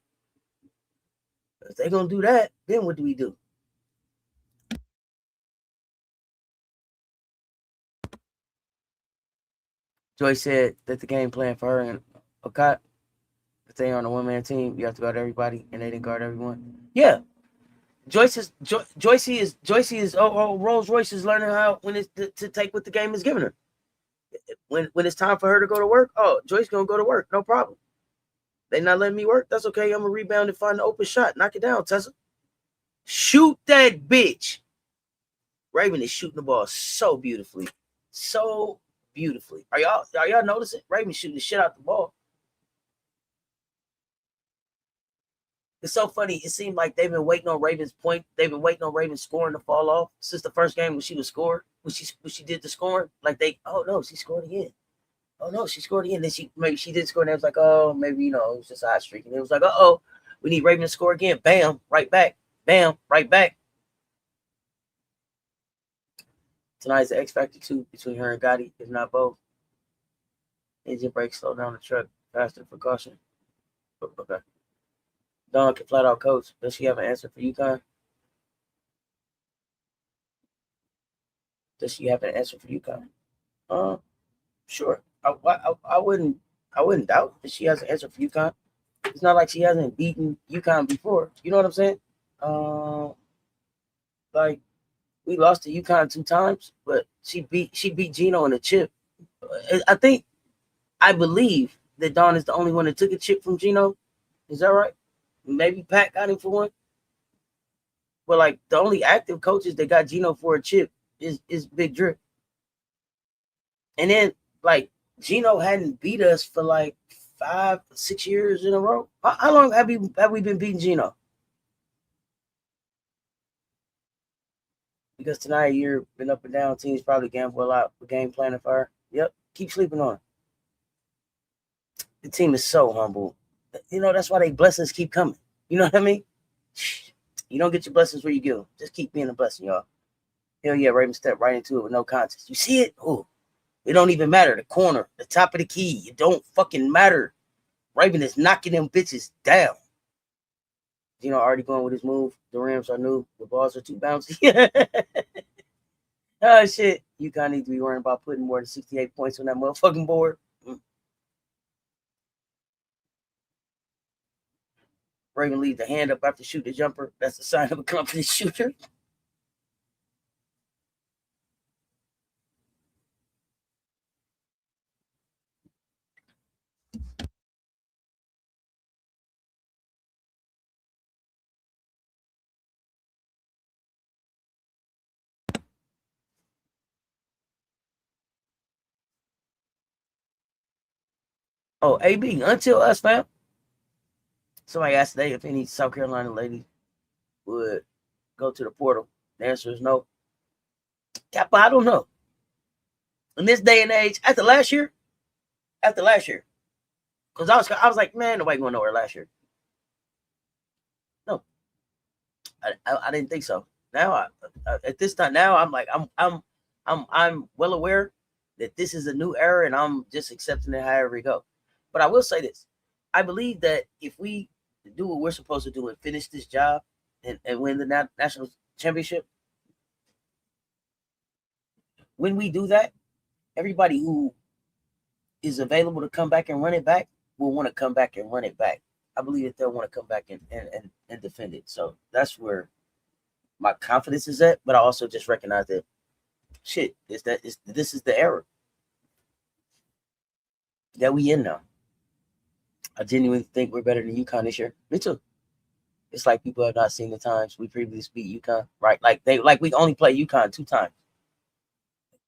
If they gonna do that, then what do we do? Joyce said that the game plan for her and Okot, if they on a one-man team, you have to guard everybody, and they didn't guard everyone. Yeah. Joyce is Rolls Royce is learning how when it's to take what the game is giving her. When it's time for her to go to work, Joyce gonna go to work, no problem. They not letting me work, that's okay. I'm gonna rebound and find the open shot, knock it down, Tessa. Shoot that bitch. Raven is shooting the ball so beautifully, Are y'all noticing? Raven shooting the shit out the ball. It's so funny. It seemed like they've been waiting on Raven's point. They've been waiting on Raven's scoring to fall off since the first game when she was scored. When she did the scoring, like she scored again. Oh no, she scored again. Then she did score, and it was like, maybe it was just a hot streak. And it was like, we need Raven to score again. Bam, right back. Bam, right back. Tonight's the X Factor 2 between her and Gotti, if not both. Engine brake, slow down the truck, faster for caution. Okay. Dawn can flat out coach. Does she have an answer for UConn? Sure. I wouldn't doubt that she has an answer for UConn. It's not like she hasn't beaten UConn before. You know what I'm saying? Like we lost to UConn 2 times, but she beat Gino in a chip. I believe that Dawn is the only one that took a chip from Gino. Is that right? Maybe Pat got him for one. But like the only active coaches that got Gino for a chip is Big Drip. And then like Gino hadn't beat us for like 5-6 years in a row. How long have we been beating Gino? Because tonight you've been up and down. Teams probably gamble a lot with game planning for her. Yep. Keep sleeping on. The team is so humble. That's why they blessings keep coming. You know what I mean? You don't get your blessings where you give them. Just keep being a blessing, y'all. Hell yeah, Raven stepped right into it with no contest. You see it? Oh, it don't even matter. The corner, the top of the key. It don't fucking matter. Raven is knocking them bitches down. Gino already going with his move. The rims are new. The balls are too bouncy. Oh, shit. UConn need to be worrying about putting more than 68 points on that motherfucking board. Raven leaves the hand up after shoot the jumper. That's a sign of a confident shooter. Oh, AB, until us, fam. Somebody asked today if any South Carolina lady would go to the portal. The answer is no. Kappa, I don't know. In this day and age, after last year, because I was like, man, nobody going nowhere last year. No, I didn't think so. Now, at this time, now I'm like, I'm well aware that this is a new era, and I'm just accepting it however we go. But I will say this: I believe that if we do what we're supposed to do and finish this job and win the national championship, when we do that, everybody who is available to come back and run it back will want to come back and run it back. I believe that they'll want to come back and defend it. So that's where my confidence is at. But I also just recognize that shit, this is the era that we in now. I genuinely think we're better than UConn this year. Me too. It's like people have not seen the times we previously beat UConn, right? Like we only play UConn 2 times.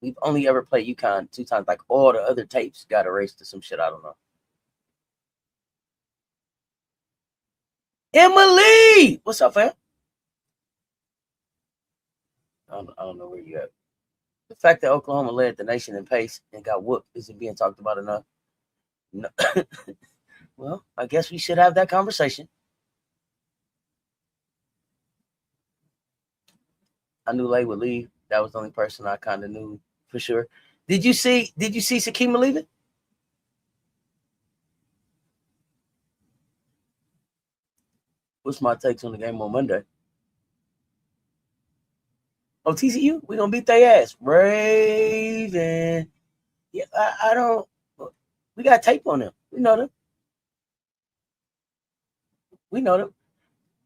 We've only ever played UConn 2 times. Like all the other tapes got erased to some shit. I don't know. Emily, what's up, fam? I don't know where you at. The fact that Oklahoma led the nation in pace and got whooped isn't being talked about enough. No. Well, I guess we should have that conversation. I knew Lay would leave. That was the only person I kind of knew for sure. Did you see Sakima leaving? What's my takes on the game on Monday? Oh, TCU, we're gonna beat their ass. Raven. Yeah, I don't. We got tape on them. We know them.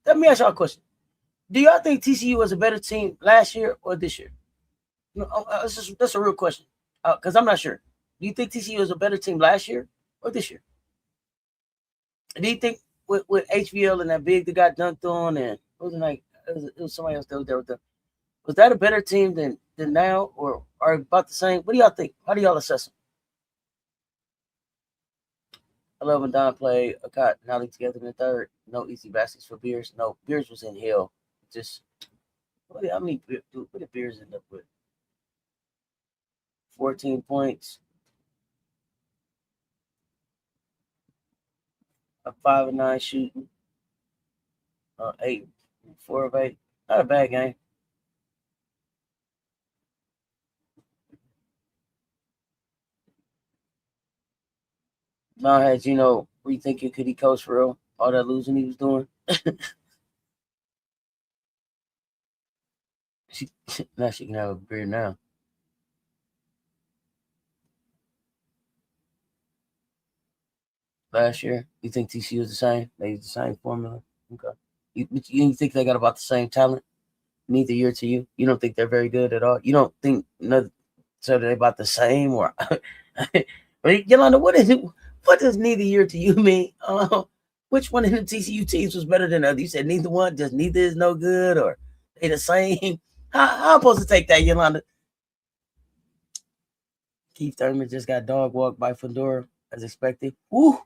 Let me ask y'all a question. Do y'all think TCU was a better team last year or this year? No, that's a real question. Because I'm not sure. Do you think TCU was a better team last year or this year? Do you think with HVL and that big that got dunked on and it was somebody else that was there with them? Was that a better team than now or are about the same? What do y'all think? How do y'all assess them? I love when Dawn played Okot and Holly together in the third. No easy baskets for Beers. No, Beers was in hell. Just how many? What did Beers end up with? 14 points. A 5 of 9 shooting. 4 of 8. Not a bad game. Now had rethinking could he coach for real? All that losing he was doing. Now she can have a beer now. Last year, you think TCU was the same? They used the same formula. Okay. You think they got about the same talent? Neither year to you. You don't think they're very good at all. You don't think so they're about the same or Yolanda, what is it? What does neither year to you mean? Which one of the TCU teams was better than the other? You said neither one, just neither is no good, or they the same. How I'm supposed to take that, Yolanda? Keith Thurman just got dog walked by Fundora as expected. Woo!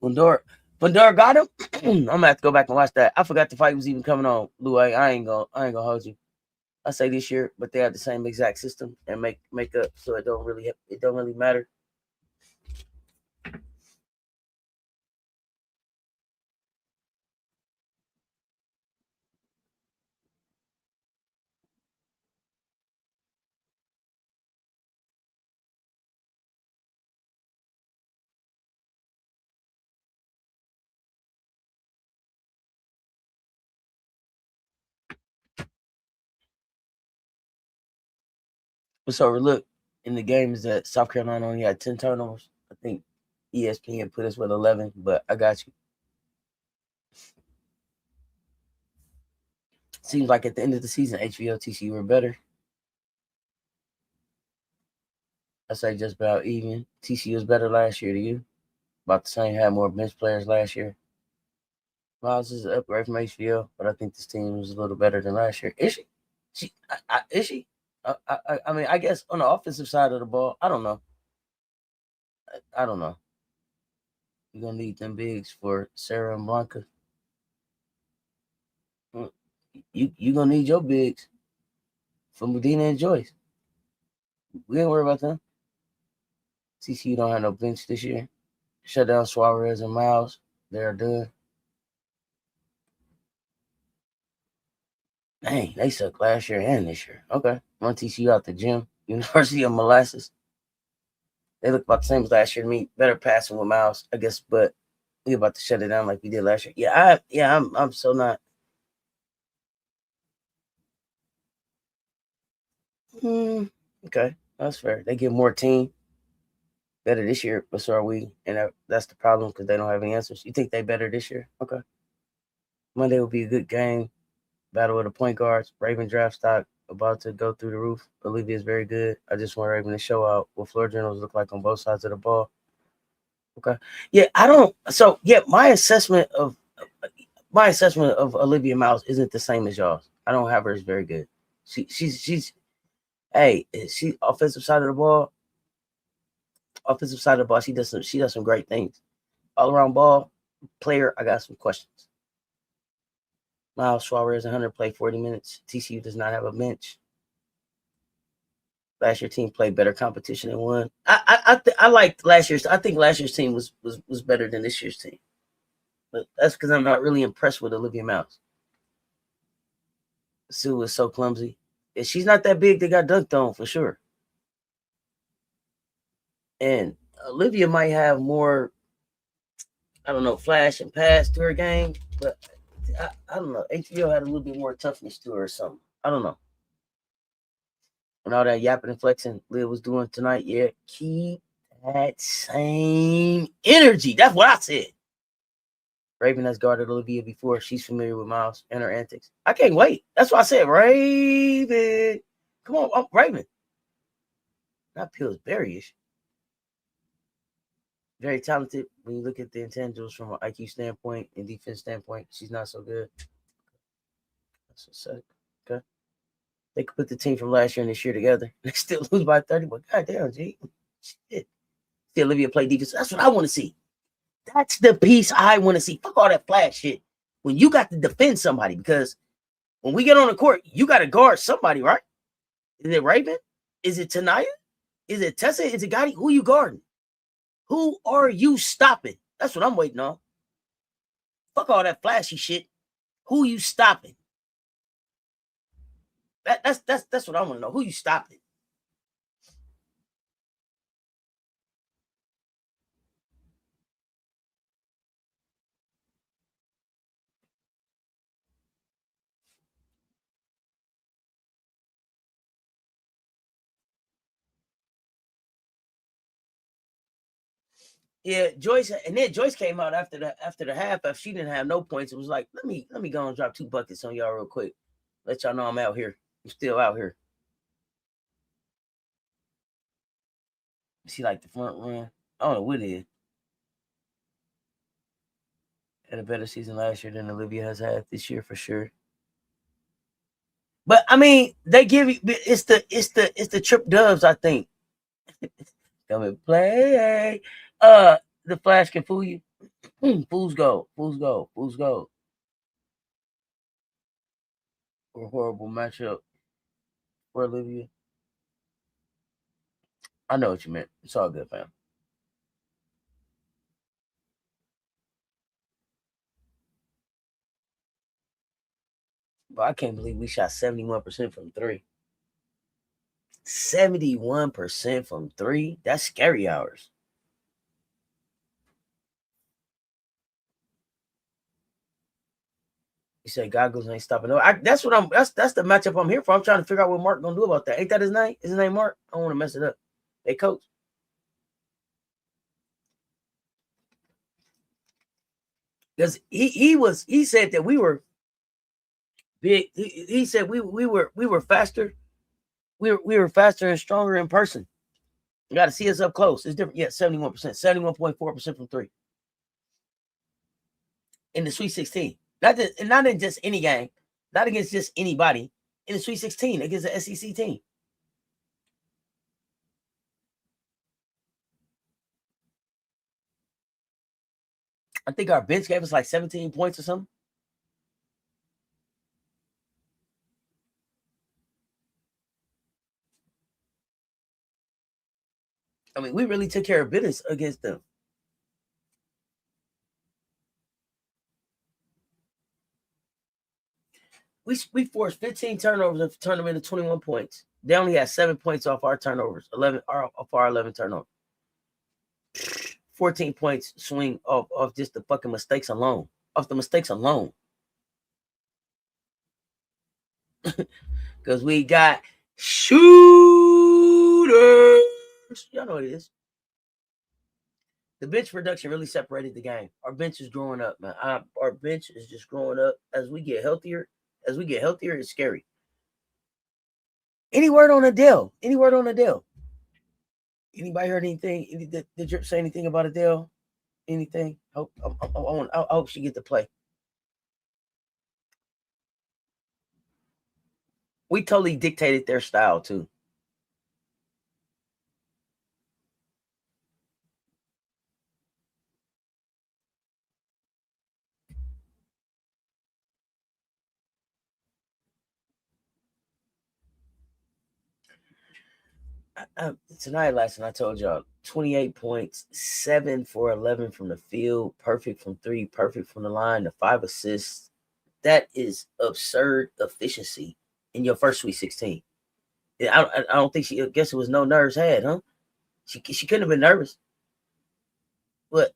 Fundora got him. I'm gonna have to go back and watch that. I forgot the fight was even coming on. Lou, I ain't gonna hold you. I say this year, but they have the same exact system and make up, so it don't really matter. What's overlooked in the game is that South Carolina only had 10 turnovers. I think ESPN put us with 11, but I got you. Seems like at the end of the season, HVL TCU were better. I say just about even. TCU was better last year to you. About the same, had more bench players last year. Miles is an upgrade from HVL, but I think this team was a little better than last year. Is she? Is she? I mean, I guess on the offensive side of the ball, I don't know. I don't know. You're gonna need them bigs for Sarah and Blanca. You gonna need your bigs for Madina and Joyce. We ain't worry about them. TCU don't have no bench this year. Shut down Suarez and Miles. They're done. Dang, they suck last year and this year. Okay. Run TCU out the gym. University of Molasses. They look about the same as last year to me. Better passing with Miles, I guess, but we about to shut it down like we did last year. I'm so not. Okay, that's fair. They get more team. Better this year, but so are we. And that's the problem because they don't have any answers. You think they better this year? Okay. Monday will be a good game. Battle of the point guards. Raven draft stock about to go through the roof. Olivia is very good. I just want Raven to show out what floor generals look like on both sides of the ball. Okay. Yeah, I don't. So yeah, my assessment of Olivia Miles isn't the same as y'all's. I don't have her as very good. She's hey, she offensive side of the ball. Offensive side of the ball, she does some great things. All around ball player, I got some questions. Miles Suarez and Hunter played 40 minutes. TCU does not have a bench. Last year's team played better competition and won. I liked last year's. I think last year's team was better than this year's team. But that's because I'm not really impressed with Olivia Miles. Sue is so clumsy. If she's not that big, they got dunked on for sure. And Olivia might have more, I don't know, flash and pass to her game, but I don't know. HBO had a little bit more toughness to her or something. I don't know. And all that yapping and flexing Liv was doing tonight, yeah, keep that same energy. That's what I said. Raven has guarded Olivia before. She's familiar with Miles and her antics. I can't wait. That's what I said. Raven. Come on, Raven. Not Pillsbury-ish. Very talented. When you look at the intangibles from an IQ standpoint and defense standpoint, she's not so good. That's what's up. Okay. They could put the team from last year and this year together. They still lose by 30, but goddamn, G. Shit. See Olivia play defense. That's what I want to see. That's the piece I want to see. Fuck all that flash shit. When you got to defend somebody, because when we get on the court, you got to guard somebody, right? Is it Raven? Is it Ta'Niya? Is it Tessa? Is it Gotti? Who you guarding? Who are you stopping? That's what I'm waiting on. Fuck all that flashy shit. Who you stopping? That's what I want to know. Who you stopping? Yeah, Joyce, and then Joyce came out after the half. If she didn't have no points, it was like, let me go and drop 2 buckets on y'all real quick. Let y'all know I'm out here. I'm still out here. See, like the front run. I don't know what it is. Had a better season last year than Olivia has had this year for sure. But I mean, they give you it's the trip dubs, I think. Come and play. The flash can fool you. Fool's gold. Fool's gold. Fool's gold. Or horrible matchup for Olivia. I know what you meant. It's all good, fam. But I can't believe we shot 71% from 3. 71% from 3? That's scary hours. You say goggles ain't stopping. No, that's what that's the matchup I'm here for. I'm trying to figure out what Mark gonna do about that. Ain't that his name? Is his name Mark? I don't want to mess it up. Hey, coach. Because he said that we were big. He said we were faster. We were faster and stronger in person. You got to see us up close. It's different. Yeah, 71%, 71.4% from 3 in the Sweet 16. Not in just any game, not against just anybody. In the Sweet 16 against the SEC team. I think our bench gave us like 17 points or something. I mean, we really took care of business against them. We forced 15 turnovers and turned them into 21 points. They only had 7 points off our turnovers, 11 off our 11 turnovers. 14 points swing off just the fucking mistakes alone. Off the mistakes alone. Because we got shooters. Y'all know what it is. The bench production really separated the game. Our bench is growing up, man. Our bench is just growing up. As we get healthier, it's scary. Any word on Adele? Any word on Adele? Anybody heard anything? Did Drip say anything about Adele? Anything? I hope she get to play. We totally dictated their style too. Tonight, Latson, I told y'all 28 points, 7 for 11 from the field, perfect from 3, perfect from the line, the 5 assists. That is absurd efficiency in your first Sweet 16. I don't think I guess it was no nerves had, huh? She couldn't have been nervous, but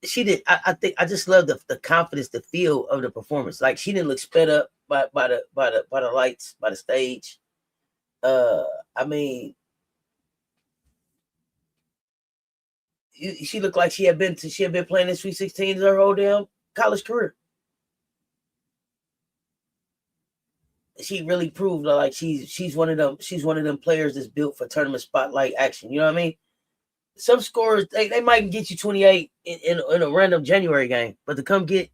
she did. I think I just love the confidence, the feel of the performance. Like she didn't look sped up by the lights, by the stage. I mean, she looked like she had been playing in Sweet 16s her whole damn college career. She really proved like she's one of them players that's built for tournament spotlight action. You know what I mean? Some scorers they might get you 28 in a random January game, but to come get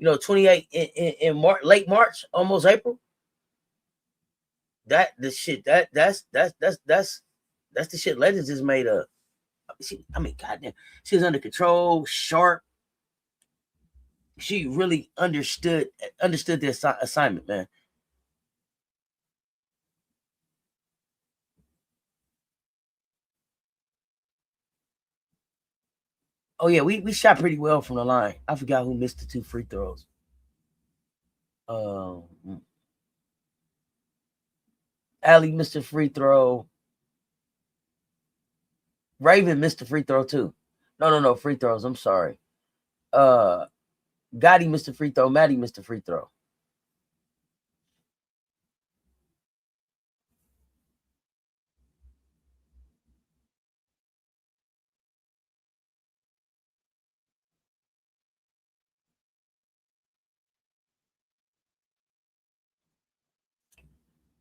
28 in late March, almost April. That's the shit Legends is made of. Goddamn, she was under control, sharp. She really understood the assignment, man. Oh yeah, we shot pretty well from the line. I forgot who missed the 2 free throws. Allie missed a free throw. Raven missed a free throw too. No free throws. I'm sorry. Gotti missed a free throw. Maddie missed a free throw.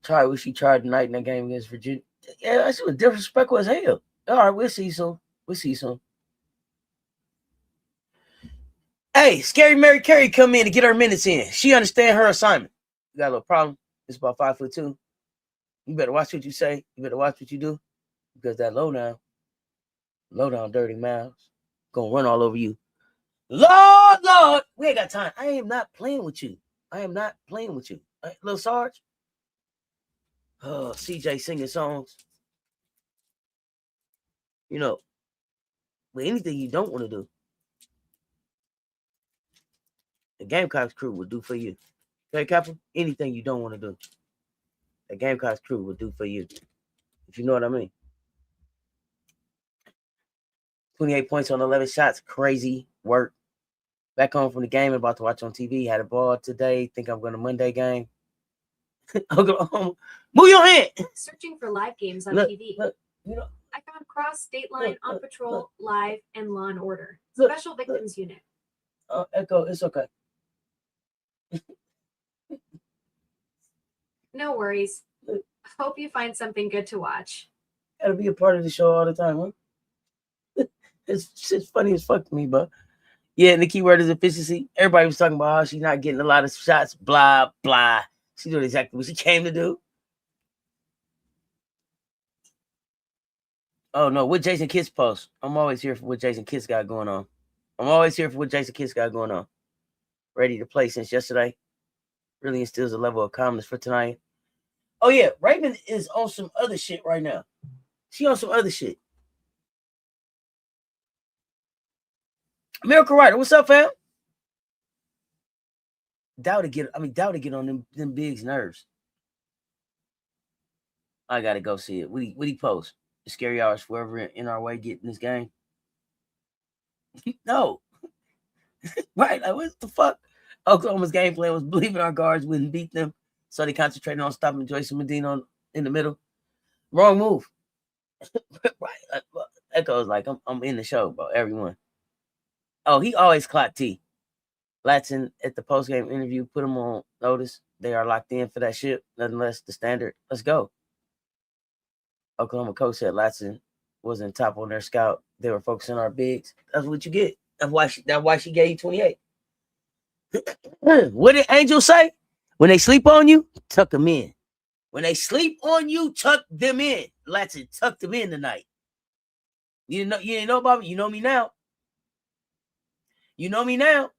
Try what she tried tonight in that game against Virginia. Yeah, that shit was disrespectful as hell. All right, we'll see soon. Hey, Scary Mary Carey come in to get her minutes in. She understand her assignment. You got a little problem. It's about 5'2". You better watch what you say. You better watch what you do. Because that low down dirty mouths gonna run all over you. Lord, we ain't got time. I am not playing with you. Little Sarge. Oh, CJ singing songs. But anything you don't want to do, the Gamecocks crew will do for you. Okay, Captain? Anything you don't want to do, the Gamecocks crew will do for you. If you know what I mean. 28 points on 11 shots. Crazy work. Back home from the game, about to watch on TV. Had a ball today. Think I'm going to Monday game. Oklahoma. Move your hand. Searching for live games on TV. Look, I found Cross, State Line, On Patrol, Live, and Law and Order. Special Victims Unit. Echo, it's okay. No worries. Hope you find something good to watch. Gotta be a part of the show all the time, huh? It's funny as fuck to me, but yeah, and the key word is efficiency. Everybody was talking about how she's not getting a lot of shots, blah, blah. She doing exactly what she came to do. Oh no, what Jason Kiss post? I'm always here for what Jason Kiss got going on. I'm always here for what Jason Kidd's got going on. Ready to play since yesterday. Really instills a level of calmness for tonight. Oh, yeah. Raven is on some other shit right now. She on some other shit. Miracle Rider, what's up, fam? Doubt to get on them bigs' nerves. I gotta go see it. What he post? The scary hours forever in our way getting this game. No. Right, like what the fuck? Oklahoma's game plan was believing our guards wouldn't beat them, so they concentrated on stopping Joyce and Madina in the middle. Wrong move. Right. Echo's like, I'm in the show, bro. Everyone. Oh, he always clocked T. Latson at the post-game interview put him on notice. They are locked in for that ship. Nothing less the standard. Let's go. Oklahoma coach said Latson wasn't top on their scout. They were focusing on our bigs. That's what you get. That's why she gave you 28. What did Angel say? When they sleep on you, tuck them in. When they sleep on you, tuck them in. Latson tucked them in tonight. You didn't know about me. You know me now. You know me now.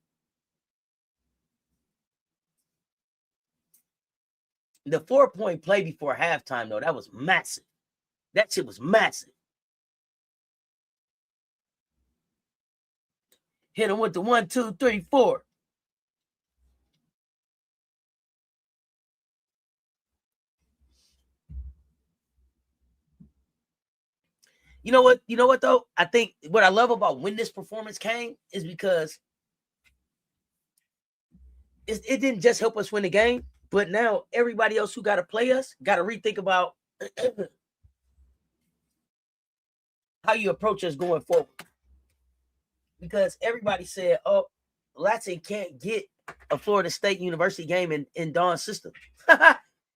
The 4-point play before halftime, though, that was massive. That shit was massive. Hit him with the 1, 2, 3, 4. You know what? You know what, though? I think what I love about when this performance came is because it didn't just help us win the game, but now everybody else who got to play us got to rethink about how you approach us going forward. Because everybody said, oh, Latson can't get a Florida State University game in Dawn's system.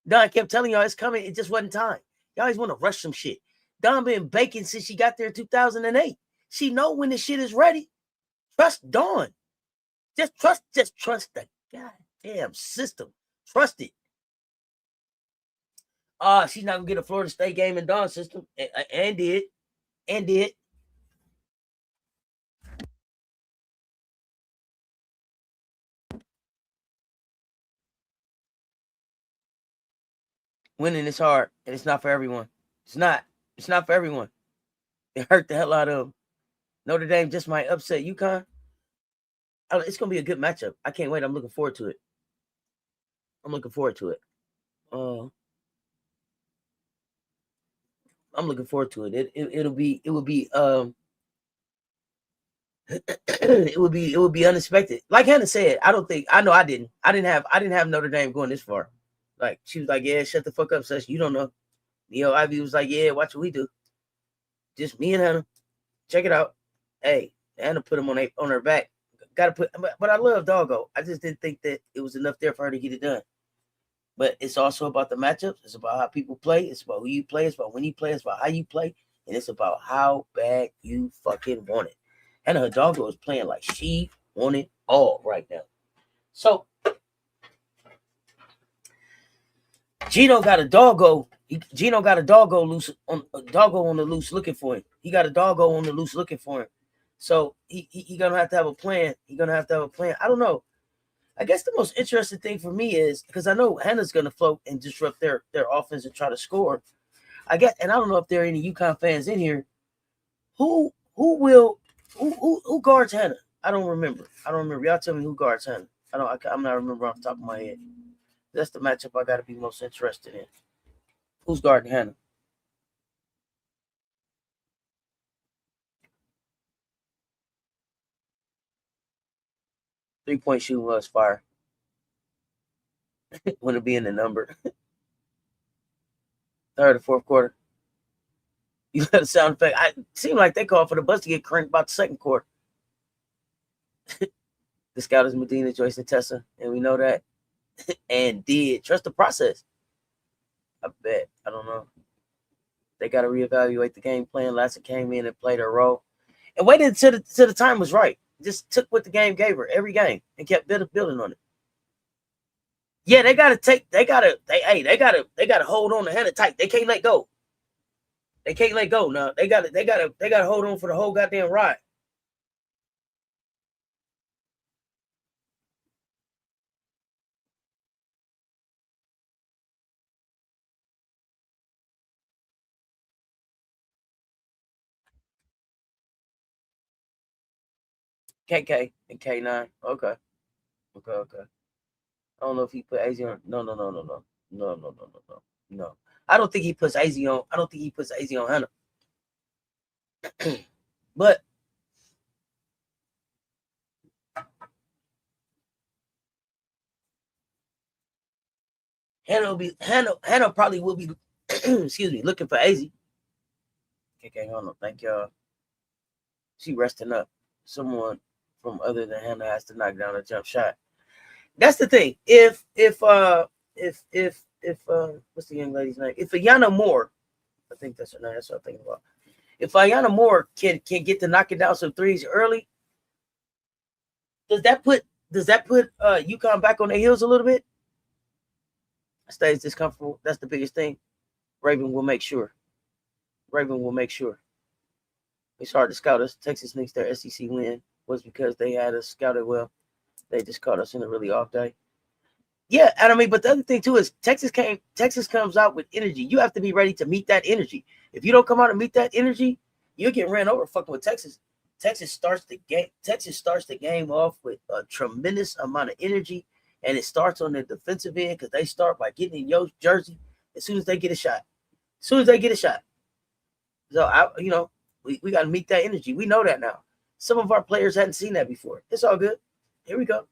Dawn kept telling y'all it's coming. It just wasn't time. Y'all always want to rush some shit. Dawn been baking since she got there in 2008. She know when the shit is ready. Trust Dawn. Just trust the goddamn system. Trust it. She's not gonna get a Florida State game in Dawn's system. And did. Winning is hard, and it's not for everyone. It's not for everyone. It hurt the hell out of them. Notre Dame just might upset UConn. It's going to be a good matchup. I can't wait. I'm looking forward to it. I'm looking forward to it. It would be unexpected. Like Hannah said, I didn't have Notre Dame going this far. Like she was like, yeah, shut the fuck up, Sess. You don't know. Ivy was like, yeah, watch what we do. Just me and Hannah. Check it out. Hey, Hannah put him on her back. But I love Doggo. I just didn't think that it was enough there for her to get it done. But it's also about the matchups. It's about how people play. It's about who you play. It's about when you play. It's about how you play. And it's about how bad you fucking want it. Hannah, her Doggo is playing like she want it all right now. So Gino got a Doggo. Gino got a Doggo on the loose looking for him. He got a Doggo on the loose looking for him. So he gonna have to have a plan. I don't know. I guess the most interesting thing for me is because I know Hannah's gonna float and disrupt their offense and try to score. I don't know if there are any UConn fans in here. Who guards Hannah? I don't remember. Y'all tell me who guards Hannah. I'm not remember off the top of my head. That's the matchup I gotta be most interested in. Who's guarding Hannah? Three-point shooting was fire. Wouldn't it be in the number? Third or fourth quarter. You got a sound effect. It seemed like they called for the bus to get cranked about the second quarter. The scout is Madina, Joyce, and Tessa, and we know that. And did trust the process. I bet. I don't know. They got to reevaluate the game plan. Latson came in and played her role, and waited until the time was right. Just took what the game gave her every game and kept building on it. Yeah, they gotta hold on to Hannah tight. They can't let go. They can't let go. No, they gotta hold on for the whole goddamn ride. KK and K9. Okay. I don't know if he put AZ on. No. I don't think he puts AZ on. I don't think he puts AZ on Hannah. But Hannah probably will be excuse me, looking for AZ. KK, hold on. Thank y'all. She resting up. Someone from other than Hannah has to knock down a jump shot. That's the thing. If what's the young lady's name? If Ayana Moore, I think that's her name. That's what I'm thinking about. If Ayana Moore can get to knocking down some threes early, does that put UConn back on their heels a little bit? Stays discomfortable. That's the biggest thing. Raven will make sure. It's hard to scout us. Texas Knicks, their SEC win was because they had us scouted well. They just caught us in a really off day. Yeah, and I mean, but the other thing too is Texas comes out with energy. You have to be ready to meet that energy. If you don't come out and meet that energy, you'll get ran over fucking with Texas. Texas starts the game off with a tremendous amount of energy, and it starts on the defensive end because they start by getting in your jersey as soon as they get a shot. So we got to meet that energy. We know that now. Some of our players hadn't seen that before. It's all good. Here we go.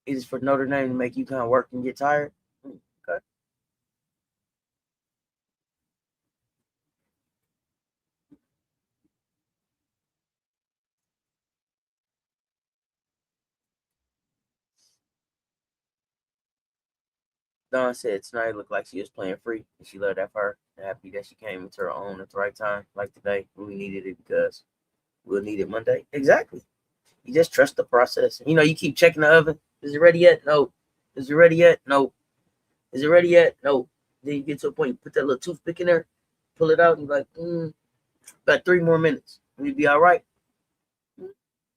Is it for Notre Dame to make you kind of work and get tired? Okay. Dawn said tonight looked like she was playing free, and she loved that for her. Happy that she came into her own at the right time, like today. We needed it because we'll need it Monday. Exactly. You just trust the process. You know, you keep checking the oven. Is it ready yet? No. Is it ready yet? No. Is it ready yet? No. Then you get to a point, you put that little toothpick in there, pull it out, and you're like, about 3 more minutes. And you'll be all right.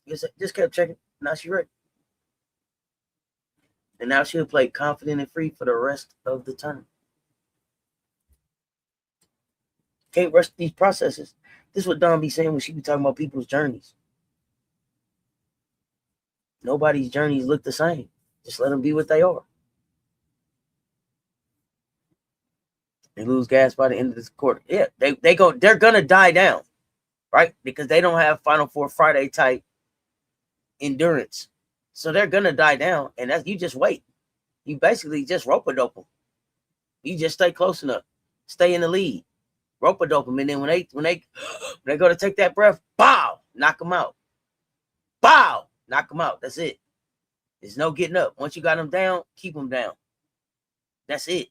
Just kept checking. Now she's ready. And now she'll play confident and free for the rest of the time. Can't rush these processes. This is what Dawn be saying when she be talking about people's journeys. Nobody's journeys look the same. Just let them be what they are. They lose gas by the end of this quarter. Yeah, they're gonna die down, right? Because they don't have Final Four Friday type endurance. So they're gonna die down, and you just wait. You basically just rope-a-dope them. You just stay close enough, stay in the lead, rope-a-dope them, and then when they go to take that breath, bow, knock them out. Bow, knock them out. That's it. There's no getting up. Once you got them down, keep them down. That's it.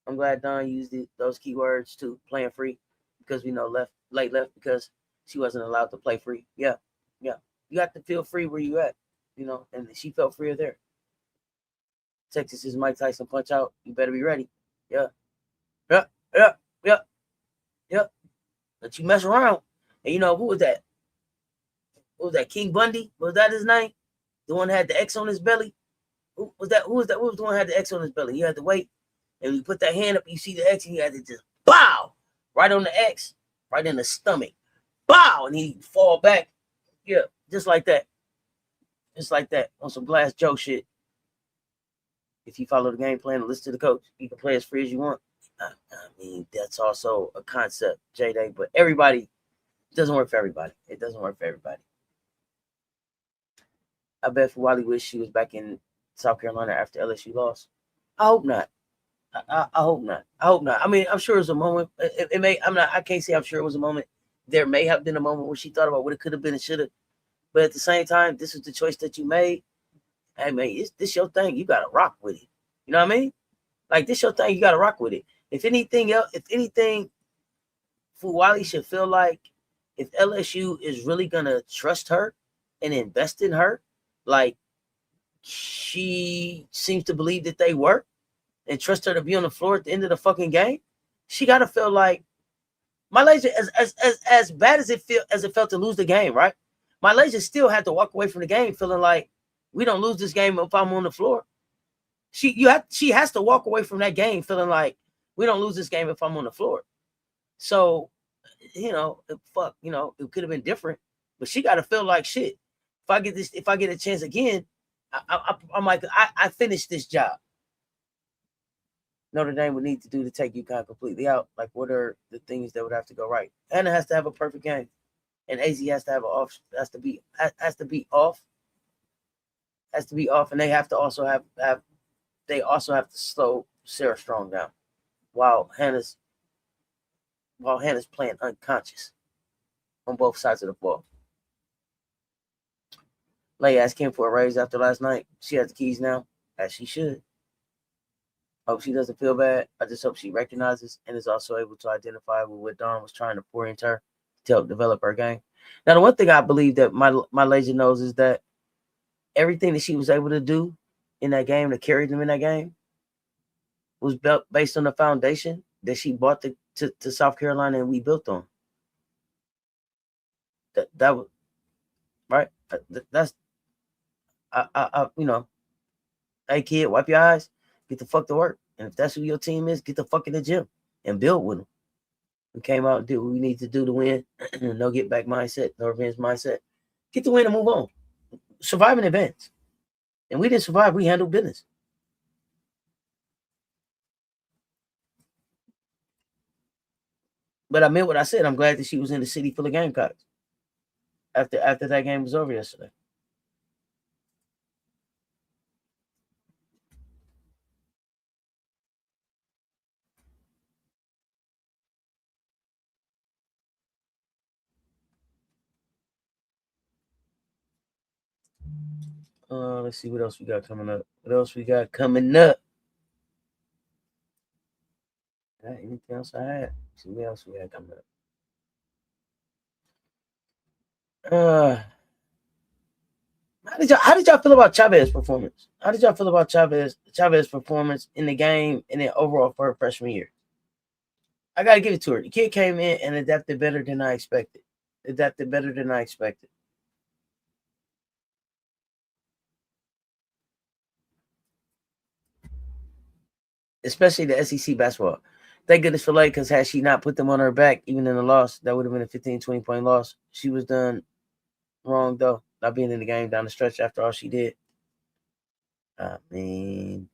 I'm glad Dawn used those keywords too, playing free, because we know late left because she wasn't allowed to play free. Yeah. You have to feel free where you at, and she felt freer there. Texas is Mike Tyson punch out. You better be ready. Yeah. But you mess around. And who was that? What was that? King Bundy? Was that his name? The one that had the X on his belly? Who was that? Who was the one that had the X on his belly? He had to wait. And you put that hand up, you see the X, and he had to just bow right on the X, right in the stomach. Bow! And he fall back. Yeah, just like that. Just like that. On some Glass Joe shit. If you follow the game plan and listen to the coach, you can play as free as you want. I mean, that's also a concept, J-Day, but it doesn't work for everybody. It doesn't work for everybody. I bet for Wally wish she was back in South Carolina after LSU lost. I hope not. I hope not. I mean, I'm sure it was a moment. I can't say I'm sure it was a moment. There may have been a moment where she thought about what it could have been and should have. But at the same time, this is the choice that you made. Hey, man, this your thing. You got to rock with it. You know what I mean? Like, this your thing. You got to rock with it. If anything, Fuwali should feel like if LSU is really going to trust her and invest in her, like she seems to believe that they were, and trust her to be on the floor at the end of the fucking game, she got to feel like Malaysia, as bad as it felt to lose the game, right? Malaysia still had to walk away from the game feeling like We don't lose this game if I'm on the floor. She has to walk away from that game feeling like we don't lose this game if I'm on the floor. So, fuck, it could have been different, but she got to feel like shit. If I get a chance again, I'm like, I finished this job. Notre Dame would need to do to take UConn completely out. Like, what are the things that would have to go right? Hannah has to have a perfect game, and AZ has to have has to be off, and they have to also have to slow Sarah Strong down while Hannah's playing unconscious on both sides of the ball. Leigh asked Kim for a raise after last night. She has the keys now, as she should. Hope she doesn't feel bad. I just hope she recognizes and is also able to identify with what Dawn was trying to pour into her to help develop her game. Now, the one thing I believe that my lazy knows is that everything that she was able to do in that game, to carry them in that game, was built based on the foundation that she brought to South Carolina and we built on. That was right. That's hey kid, wipe your eyes, get the fuck to work, and if that's who your team is, get the fuck in the gym and build with them. We came out and did what we need to do to win. No get back mindset, no revenge mindset. Get the win and move on. Survive in advance. And we didn't survive. We handled business. But I meant what I said. I'm glad that she was in the city full of Gamecocks after that game was over yesterday. Let's see what else we got coming up. Anything else I had? Let's see what else we got coming up. How did y'all feel about Chavez's performance? How did y'all feel about Chavez's performance in the game and then overall for her freshman year? I gotta give it to her. The kid came in and adapted better than I expected. Especially the SEC basketball. Thank goodness for Leigh, because had she not put them on her back, even in the loss, that would have been a 15, 20-point loss. She was done wrong, though, not being in the game down the stretch after all she did. I mean,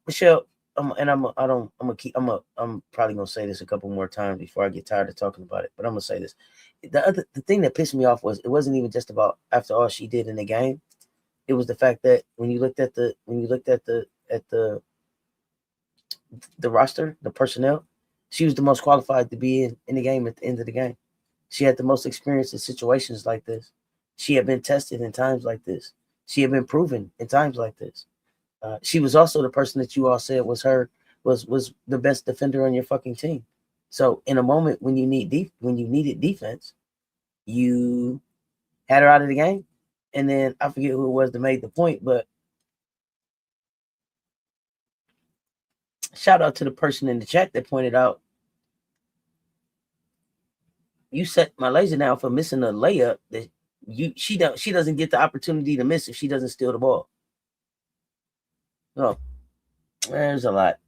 Michelle, I'm probably gonna say this a couple more times before I get tired of talking about it, but I'm gonna say this. The thing that pissed me off was it wasn't even just about after all she did in the game. It was the fact that when you looked at the roster, the personnel, she was the most qualified to be in the game at the end of the game. She had the most experience in situations like this. She had been tested in times like this. She had been proven in times like this. She was also the person that you all said was the best defender on your fucking team. So in a moment when you needed defense, you had her out of the game. And then I forget who it was that made the point, but shout out to the person in the chat that pointed out, you set my laser down for missing a layup that she doesn't get the opportunity to miss if she doesn't steal the ball. Oh, there's a lot.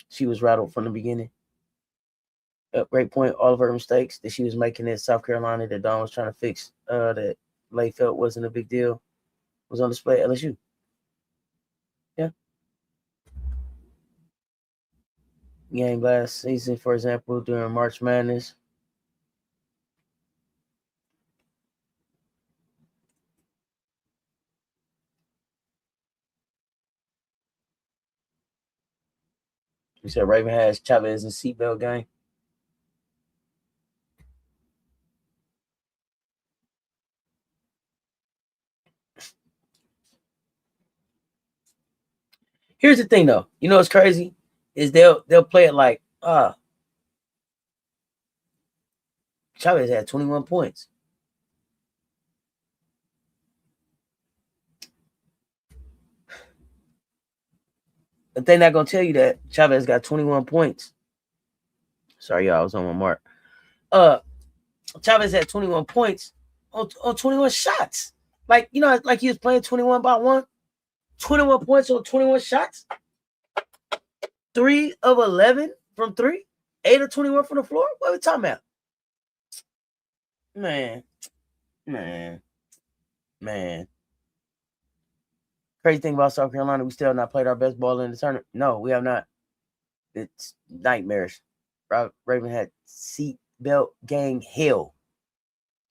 She was rattled from the beginning. At great point, all of her mistakes that she was making at South Carolina that Dawn was trying to fix, that Leigh felt wasn't a big deal, was on display at LSU. Yeah. Game last season, for example, during March Madness. You said Raven has Chavez and seatbelt game. Here's the thing, though. You know what's crazy is they'll play it like, Chavez had 21 points. But they're not gonna tell you that Chavez got 21 points. Sorry, y'all, I was on my mark. Chavez had 21 points on 21 shots. Like, like he was playing 21 by 1, 21 points on 21 shots, 3 of 11 from 3, 8 of 21 from the floor. What are we talking about? Man. Crazy thing about South Carolina, we still have not played our best ball in the tournament. No, we have not. It's nightmares. Raven had seatbelt gang hell.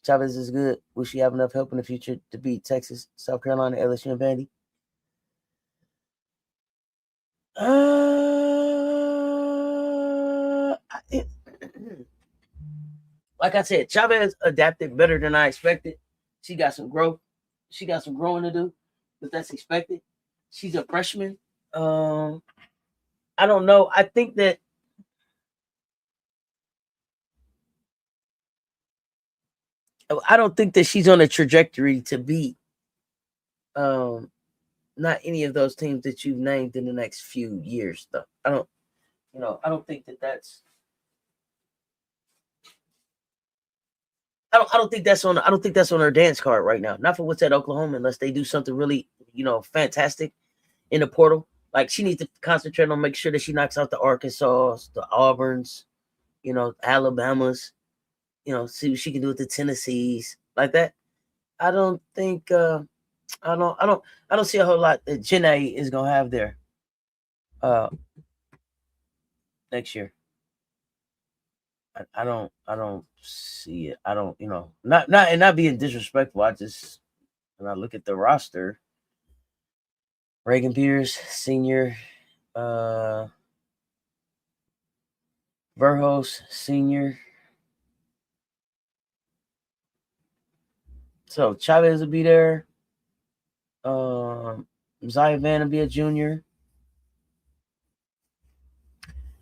Chavez is good. Will she have enough help in the future to beat Texas, South Carolina, LSU, and Vandy? Like I said, Chavez adapted better than I expected. She got some growth. She got some growing to do, but that's expected. She's a freshman. I don't know. I think that I don't think that she's on a trajectory to beat not any of those teams that you've named in the next few years, though. I don't think that that's. I don't think that's on. I don't think that's on her dance card right now. Not for what's at Oklahoma, unless they do something really, fantastic in the portal. Like, she needs to concentrate on make sure that she knocks out the Arkansas, the Auburns, Alabamas. See what she can do with the Tennessees, like that. I don't think. I don't see a whole lot that Janae is gonna have there. Next year. I don't see it. I don't, not being disrespectful. I just, when I look at the roster, Reagan Pierce, senior, Verhos, senior. So Chavez will be there. Zaya Van will be a junior.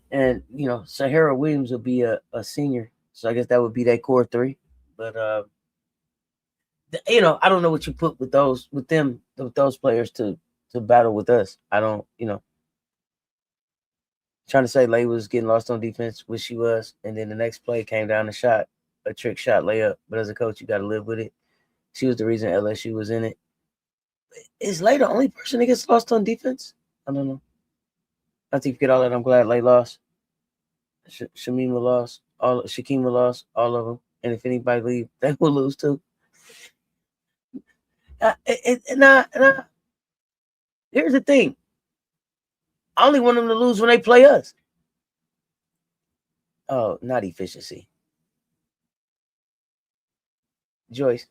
And, Sahara Williams will be a senior. So I guess that would be that core 3. But, I don't know what you put with those players to battle with us. I don't, trying to say Lay was getting lost on defense, which she was. And then the next play came down a trick shot layup. But as a coach, you got to live with it. She was the reason LSU was in it. Is Lay the only person that gets lost on defense? I don't know. I think forget all that. I'm glad Lay lost. Shamima lost. Shakima lost. All of them. And if anybody leave, they will lose too. Here's the thing. I only want them to lose when they play us. Oh, not efficiency. Joyce.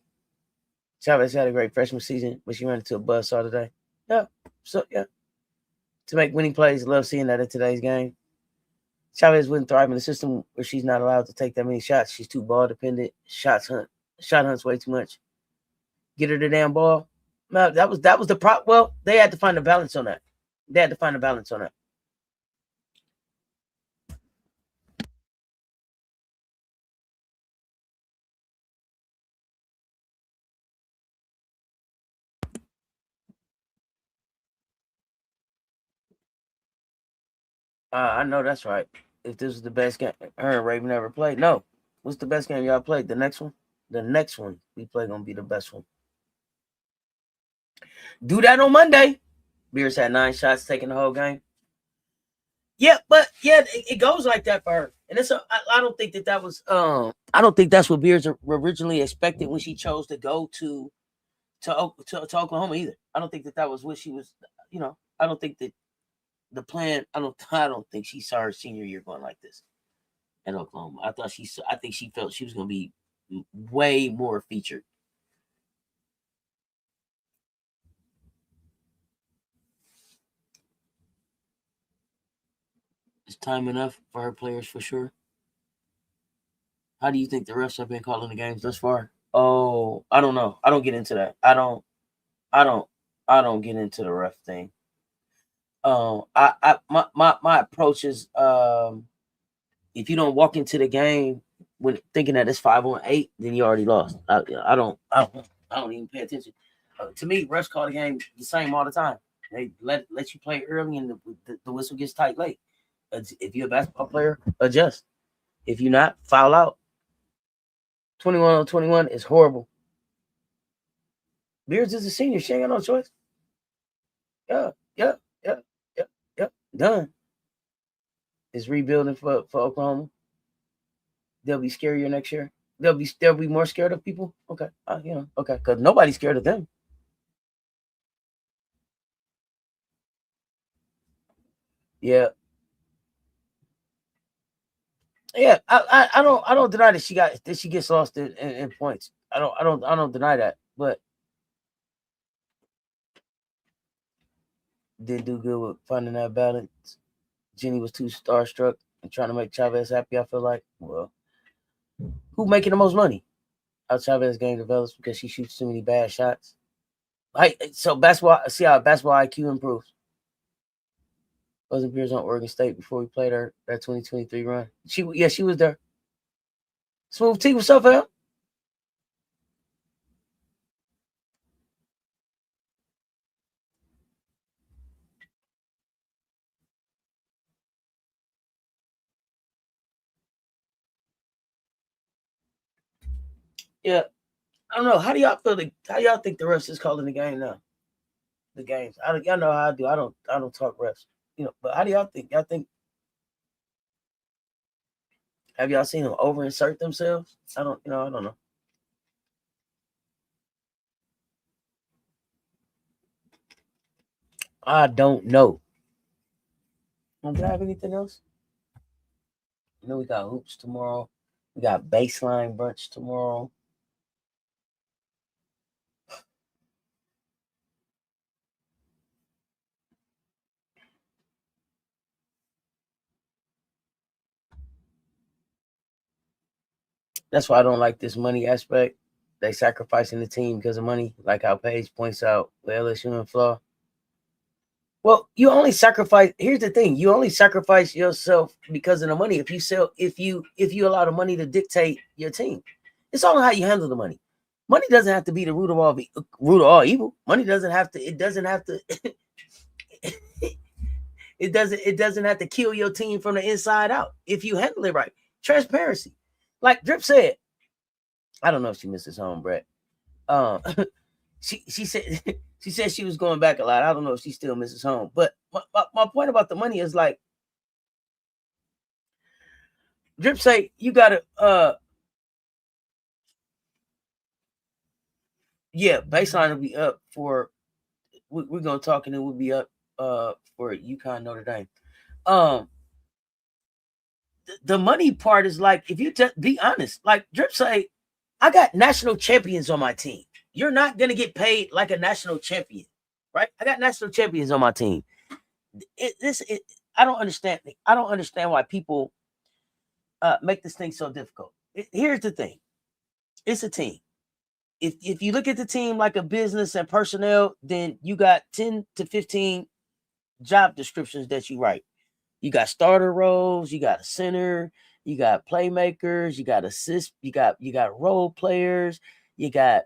Chavez had a great freshman season, but she ran into a buzzsaw today. Yeah. So, yeah. To make winning plays, love seeing that in today's game. Chavez wouldn't thrive in a system where she's not allowed to take that many shots. She's too ball dependent. Shot hunts way too much. Get her the damn ball. No, that was the problem. Well, they had to find a balance on that. I know that's right. If this was the best game her and Raven ever played, no. What's the best game y'all played? The next one? The next one we play gonna be the best one. Do that on Monday. Beers had 9 shots, taking the whole game. Yeah, but yeah, it goes like that for her. And I don't think that was I don't think that's what Beers originally expected when she chose to go to Oklahoma either. I don't think that was what she was, I don't think that the plan, I don't think she saw her senior year going like this at Oklahoma. I think she felt she was going to be way more featured. Is time enough for her players for sure? How do you think the refs have been calling the games thus far? Oh, I don't know. I don't get into that. I don't get into the ref thing. My approach is if you don't walk into the game when thinking that it's 5-on-8, then you already lost. I don't even pay attention. To me, refs call the game the same all the time. They let you play early and the whistle gets tight late. If you're a basketball player, adjust. If you're not, foul out. 21-on-21 is horrible. Beards is a senior. She ain't got no choice. Yeah. Done. It's rebuilding for Oklahoma. They'll be scarier next year. They'll be more scared of people. Okay. Okay. Because nobody's scared of them. Yeah. Yeah. I don't deny that she gets lost in points. I don't deny that. But did do good with finding that balance. Jenny was too starstruck and trying to make Chavez happy. I feel like, well, who making the most money? How Chavez game develops because she shoots too many bad shots. So basketball. See how basketball IQ improves. Wasn't Beers on Oregon State before we played that 2023 run? She was there. Smooth T, what's up, fam? Yeah, I don't know. How do y'all feel? How y'all think the refs is calling the game now? The games. Y'all know how I do. I don't talk refs. But how do y'all think? Y'all think? Have y'all seen them over insert themselves? I don't know. I don't know. Do I have anything else? We got hoops tomorrow. We got baseline brunch tomorrow. That's why I don't like this money aspect. They sacrificing the team because of money, like how Paige points out with LSU and Flaw. Well, you only sacrifice. Here's the thing: you only sacrifice yourself because of the money. If you allow the money to dictate your team, it's all how you handle the money. Money doesn't have to be the root of all evil. Money doesn't have to. It doesn't have to. It doesn't have to kill your team from the inside out if you handle it right. Transparency, like Drip said. I don't know if she misses home, Brett. She said she said she was going back a lot. I don't know if she still misses home. But my point about the money is like Drip say you gotta baseline will be up for we're gonna talk and it will be up for UConn Notre Dame. The money part is like if you be honest, like Drip say, I got national champions on my team. You're not gonna get paid like a national champion, right? I got national champions on my team. I don't understand. I don't understand why people make this thing so difficult. Here's the thing: it's a team. If you look at the team like a business and personnel, then you got 10 to 15 job descriptions that you write. You got starter roles, you got a center, you got playmakers, you got assists, you got role players, you got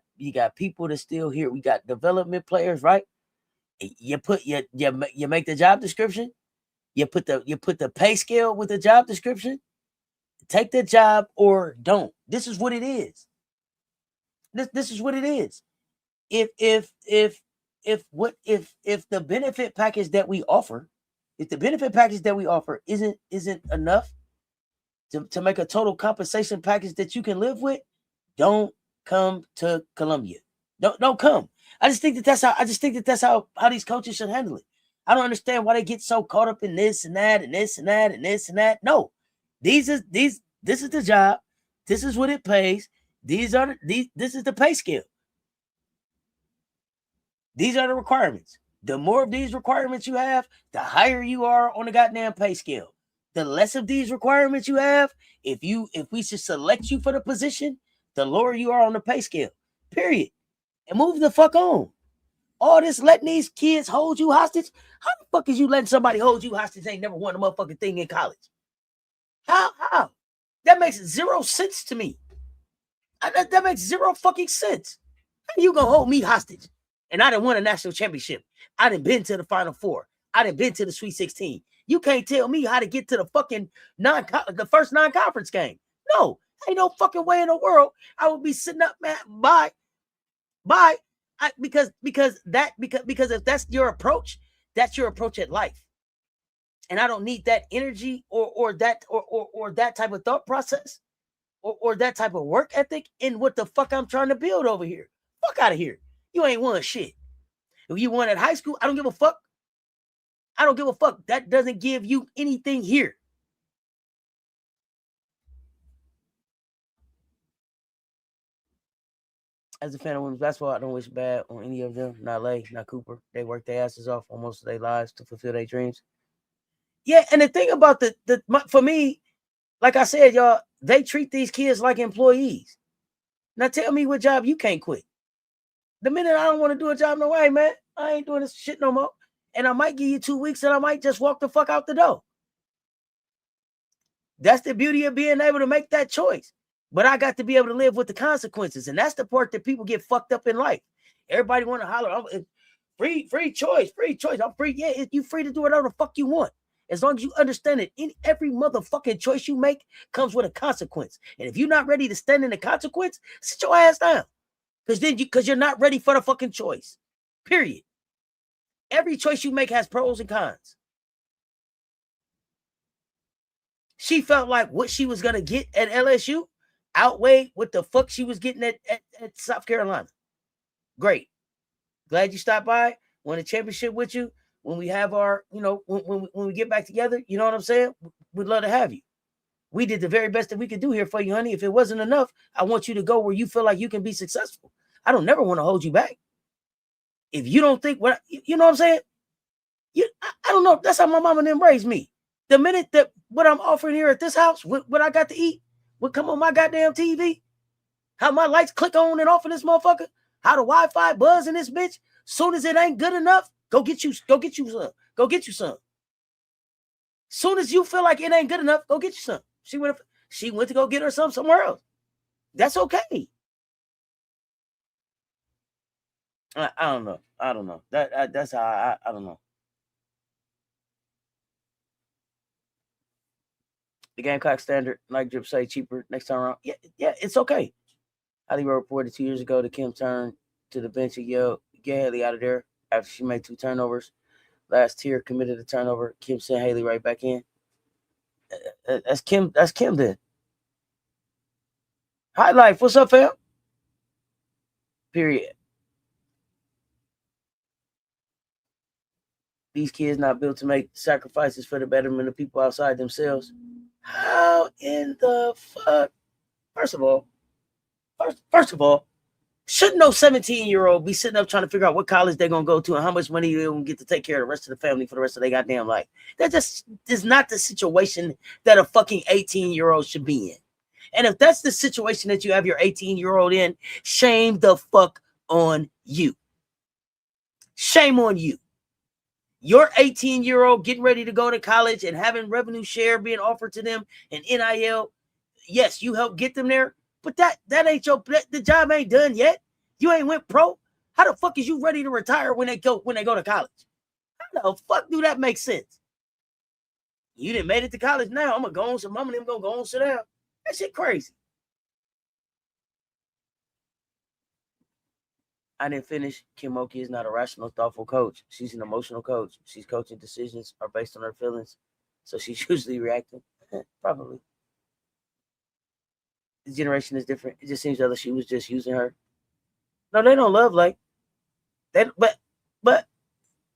people that still here. We got development players, right? You make the job description, you put the pay scale with the job description. Take the job or don't. This is what it is. This is what it is. If the benefit package that we offer, isn't enough to make a total compensation package that you can live with, don't come to Columbia. Don't come. I just think that that's how these coaches should handle it. I don't understand why they get so caught up in this and that and this and that and this and that. No, this is the job. This is what it pays. This is the pay scale. These are the requirements. The more of these requirements you have, the higher you are on the goddamn pay scale. The less of these requirements you have, if we should select you for the position, the lower you are on the pay scale. Period. And move the fuck on. All this letting these kids hold you hostage. How the fuck is you letting somebody hold you hostage? Ain't never won a motherfucking thing in college. How? That makes zero sense to me. That makes zero fucking sense. How you gonna hold me hostage? And I done won a national championship. I done been to the Final Four. I done been to the Sweet 16. You can't tell me how to get to the fucking the first non-conference game. No, ain't no fucking way in the world I would be sitting up, man. Bye. because if that's your approach at life. And I don't need that energy or that type of thought process or that type of work ethic in what the fuck I'm trying to build over here. Fuck out of here. You ain't won shit. If you won at high school, I don't give a fuck. I don't give a fuck. That doesn't give you anything here. As a fan of women's basketball, I don't wish bad on any of them. Not Lay, not Cooper. They worked their asses off on most of their lives to fulfill their dreams. Yeah, and the thing about for me, like I said, y'all, they treat these kids like employees. Now tell me what job you can't quit. The minute I don't want to do a job, no way, man. I ain't doing this shit no more. And I might give you 2 weeks and I might just walk the fuck out the door. That's the beauty of being able to make that choice. But I got to be able to live with the consequences. And that's the part that people get fucked up in life. Everybody want to holler, free choice. I'm free. Yeah, you free to do whatever the fuck you want. As long as you understand that every motherfucking choice you make comes with a consequence. And if you're not ready to stand in the consequence, sit your ass down. Because you're not ready for the fucking choice. Period. Every choice you make has pros and cons. She felt like what she was going to get at LSU outweighed what the fuck she was getting at South Carolina. Great. Glad you stopped by. Won a championship with you. When we have our, when we get back together, you know what I'm saying? We'd love to have you. We did the very best that we could do here for you, honey. If it wasn't enough, I want you to go where you feel like you can be successful. I don't never want to hold you back. If you don't think you know what I'm saying? I don't know. That's how my mama and them raised me. The minute that what I'm offering here at this house, what I got to eat, what come on my goddamn TV, how my lights click on and off in this motherfucker, how the Wi-Fi buzz in this bitch. Soon as it ain't good enough, go get you some. Soon as you feel like it ain't good enough, go get you some. She went to go get her some somewhere else. That's okay. I don't know. That's how I don't know. The Gamecock standard, like Drip say, cheaper next time around. Yeah, it's okay. Haley reported 2 years ago that Kim turned to the bench and yelled, "Get Haley out of there," after she made 2 turnovers. Last year committed a turnover. Kim sent Haley right back in. That's Kim then. Hi Life, what's up, fam? Period. These kids not built to make sacrifices for the betterment of people outside themselves. How in the fuck? First of all, shouldn't no 17-year-old be sitting up trying to figure out what college they're going to go to and how much money they're going to get to take care of the rest of the family for the rest of their goddamn life? That just is not the situation that a fucking 18-year-old should be in. And if that's the situation that you have your 18-year-old in, shame the fuck on you. Shame on you. Your 18-year-old getting ready to go to college and having revenue share being offered to them and NIL. Yes, you help get them there, but that ain't the job ain't done yet. You ain't went pro. How the fuck is you ready to retire when they go to college? How the fuck do that make sense? You didn't made it to college now. I'm gonna go on some mama and them gonna go on sit down. That shit crazy. I didn't finish. Kim Mulkey is not a rational, thoughtful coach. She's an emotional coach. She's coaching decisions are based on her feelings. So she's usually reacting. Probably. The generation is different. It just seems that she was just using her. No, they don't love like that, but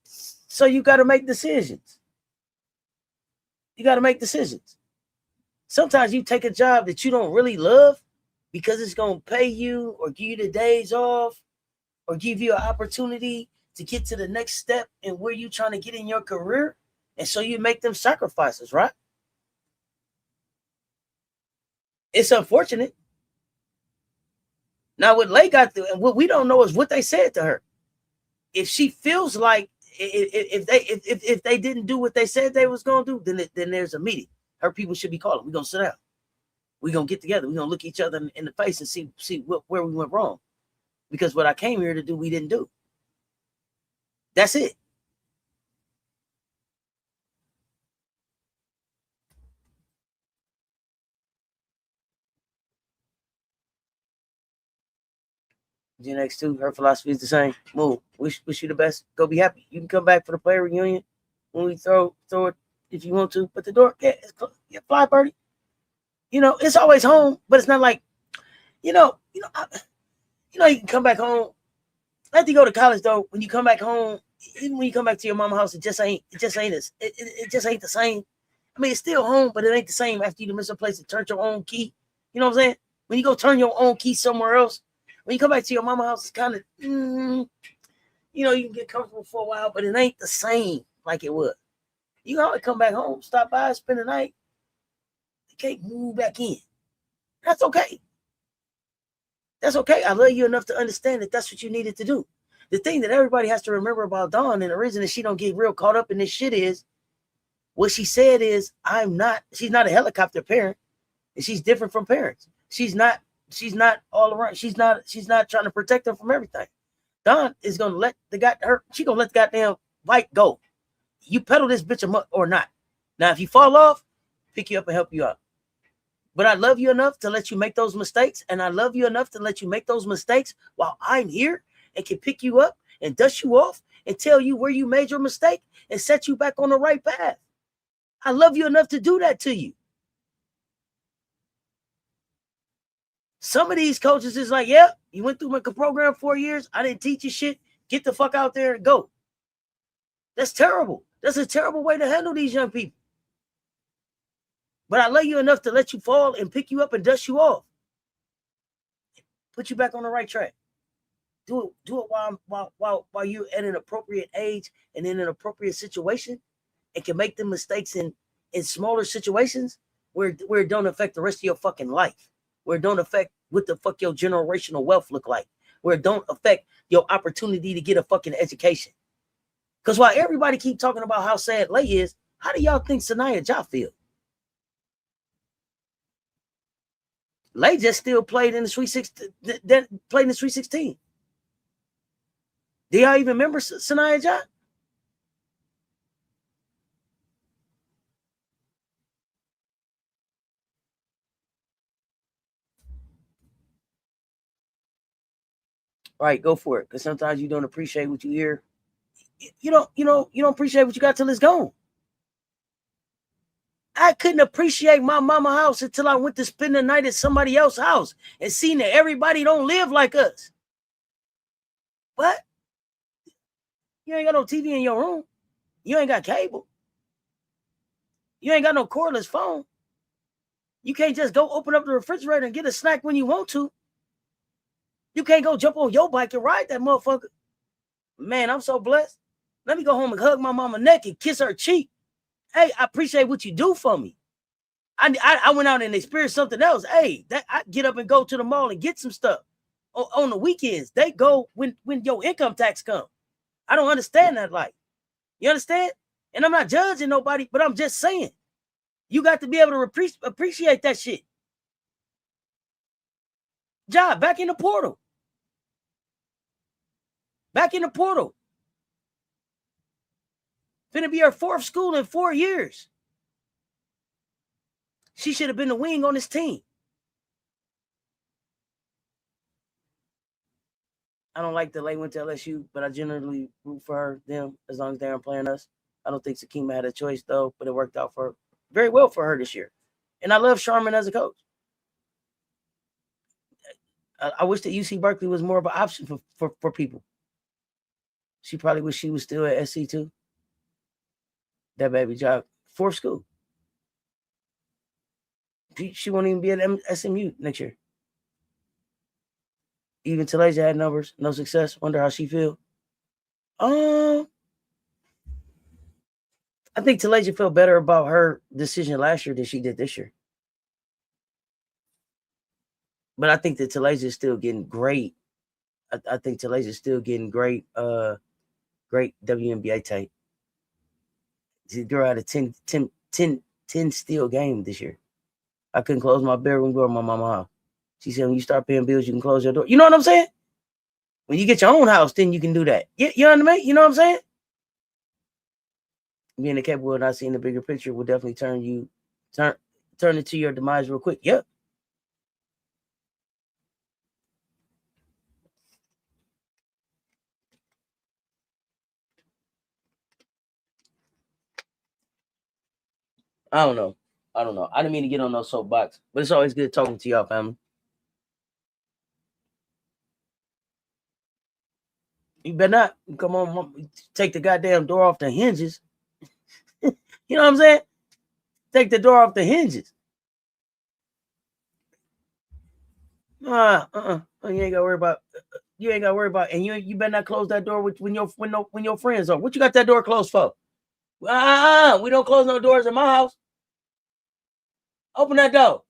so you gotta make decisions. Sometimes you take a job that you don't really love because it's gonna pay you or give you the days off or give you an opportunity to get to the next step in where you're trying to get in your career. And so you make them sacrifices, right? It's unfortunate. Now, what Lay got through, and what we don't know is what they said to her. If she feels like if they didn't do what they said they was gonna do, then there's a meeting. Her people should be calling. We're gonna sit down. We're gonna get together. We're gonna look each other in the face and see where we went wrong. Because what I came here to do, we didn't do. That's it. Gen X too. Her philosophy is the same. Move. Wish you the best. Go be happy. You can come back for the player reunion when we throw it if you want to. But the door, it's closed. Yeah, fly birdie. It's always home, but it's not like, you can come back home. After you go to college though, when you come back home, even when you come back to your mama's house, it just ain't the same. I mean, it's still home, but it ain't the same after you miss a place to turn your own key. You know what I'm saying? When you go turn your own key somewhere else, when you come back to your mama's house, it's kind of, you can get comfortable for a while, but it ain't the same like it was. You can always come back home, stop by, spend the night. You can't move back in. That's okay. That's okay. I love you enough to understand that that's what you needed to do. The thing that everybody has to remember about Dawn, and the reason that she don't get real caught up in this shit is, what she said is, she's not a helicopter parent, and she's different from parents. She's not all around. She's not trying to protect them from everything. Dawn is gonna let she gonna let the goddamn bike go. You pedal this bitch or not. Now, if you fall off, pick you up and help you out. But I love you enough to let you make those mistakes, and I love you enough to let you make those mistakes while I'm here and can pick you up and dust you off and tell you where you made your mistake and set you back on the right path. I love you enough to do that to you. Some of these coaches is like, yeah, you went through my program 4 years. I didn't teach you shit. Get the fuck out there and go. That's terrible. That's a terrible way to handle these young people. But I love you enough to let you fall and pick you up and dust you off. Put you back on the right track. Do it while you're at an appropriate age and in an appropriate situation, and can make the mistakes in smaller situations where it don't affect the rest of your fucking life, where it don't affect what the fuck your generational wealth look like, where it don't affect your opportunity to get a fucking education. Because while everybody keep talking about how sad Lay is, how do y'all think Ta'Niya Ja feel? Lay just still played in the Sweet 16. Played in the Sweet 16. Do y'all even remember Ta'Niya Ja? All right, go for it. Because sometimes you don't appreciate what you hear. You don't appreciate what you got till it's gone. I couldn't appreciate my mama house until I went to spend the night at somebody else's house and seen that everybody don't live like us. What? You ain't got no TV in your room. You ain't got cable. You ain't got no cordless phone. You can't just go open up the refrigerator and get a snack when you want to. You can't go jump on your bike and ride that motherfucker. Man, I'm so blessed. Let me go home and hug my mama neck and kiss her cheek. Hey, I appreciate what you do for me. I went out and experienced something else. Hey, I get up and go to the mall and get some stuff. On the weekends, they go when your income tax comes. I don't understand that life. You understand? And I'm not judging nobody, but I'm just saying, you got to be able to appreciate that shit. Job, back in the portal. Back in the portal. Finna be her fourth school in 4 years. She should have been the wing on this team. I don't like that Lay went to LSU, but I generally root for them as long as they aren't playing us. I don't think Sakima had a choice, though, but it worked out for her very well for her this year. And I love Sharman as a coach. I wish that UC Berkeley was more of an option for people. She probably wish she was still at SC too. That baby job, fourth school. She won't even be at SMU next year. Even Ta'Niya had numbers, no success. Wonder how she feel. I think Ta'Niya felt better about her decision last year than she did this year. But I think that Ta'Niya is still getting great. I think Ta'Niya is still getting great WNBA tape. The girl had a 10 steal game this year. I couldn't close my bedroom door in my mama's house. She said, when you start paying bills, you can close your door. You know what I'm saying? When you get your own house, then you can do that. You know what I mean? You know what I'm saying? Being capable of not seeing the bigger picture will definitely turn it to your demise real quick. Yep. I don't know. I didn't mean to get on no soapbox, but it's always good talking to y'all, family. You better not come on, take the goddamn door off the hinges. You know what I'm saying? Take the door off the hinges. You ain't gotta worry about. You ain't gotta worry about, and you better not close that door when your friends are. What you got that door closed for? We don't close no doors in my house. Open that door.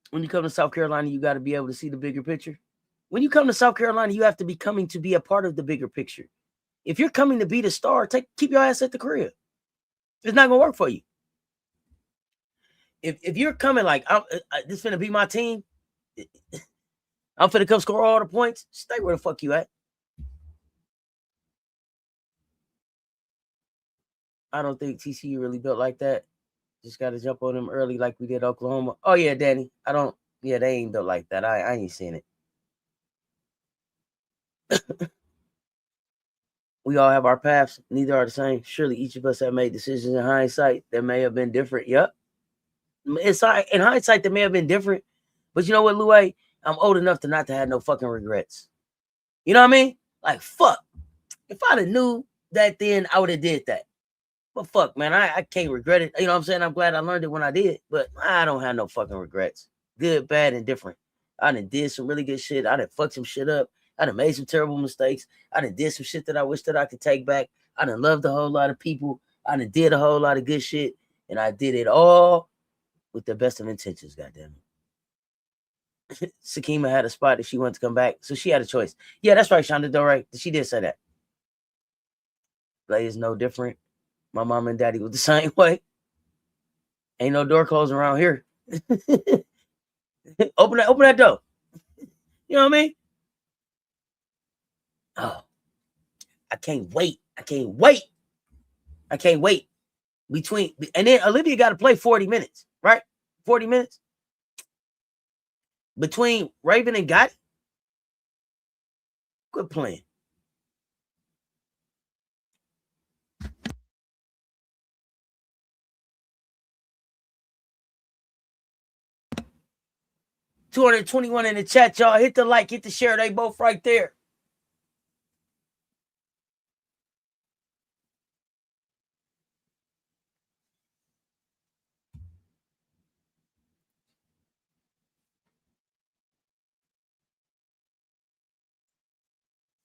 When you come to South Carolina, you got to be able to see the bigger picture. When you come to South Carolina, you have to be coming to be a part of the bigger picture. If you're coming to be the star, keep your ass at the crib. It's not gonna work for you. If you're coming like this finna be my team, I'm finna come score all the points. Stay where the fuck you at. I don't think TCU really built like that. Just got to jump on them early like we did Oklahoma. Oh, yeah, Danny. They ain't built like that. I ain't seen it. We all have our paths. Neither are the same. Surely each of us have made decisions in hindsight that may have been different. Yep. In hindsight, that may have been different. But you know what, Louie? I'm old enough to not to have no fucking regrets. You know what I mean? Like, fuck. If I'd have knew that then, I would have did that. But fuck, man, I can't regret it. You know what I'm saying? I'm glad I learned it when I did. But I don't have no fucking regrets. Good, bad, and different. I done did some really good shit. I done fucked some shit up. I done made some terrible mistakes. I done did some shit that I wish that I could take back. I done loved a whole lot of people. I done did a whole lot of good shit. And I did it all with the best of intentions, goddamn it. Sakima had a spot that she wanted to come back. So she had a choice. Yeah, that's right, Shonda Dore. She did say that. Play is no different. My mom and daddy was the same way. Ain't no door closed around here. Open that door. You know what I mean? Oh, I can't wait. Between, and then Olivia got to play 40 minutes, right? 40 minutes between Raven and Gotti. Good plan. $221 in the chat, y'all. Hit the like, hit the share. They both right there.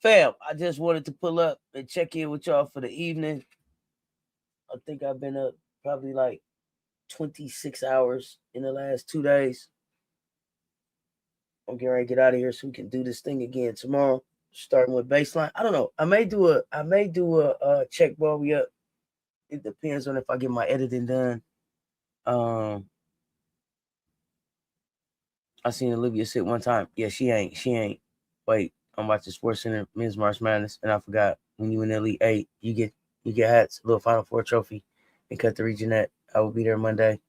Fam, I just wanted to pull up and check in with y'all for the evening. I think I've been up probably like 26 hours in the last 2 days. I'm getting ready to get out of here so we can do this thing again tomorrow, starting with baseline. I don't know. I may do a check while we up. It depends on if I get my editing done. I seen Olivia sit one time. Yeah, she ain't. Wait, I'm watching Sports Center Men's March Madness, and I forgot when you in the Elite 8, you get hats, a little Final Four trophy, and cut the regionette. I will be there Monday.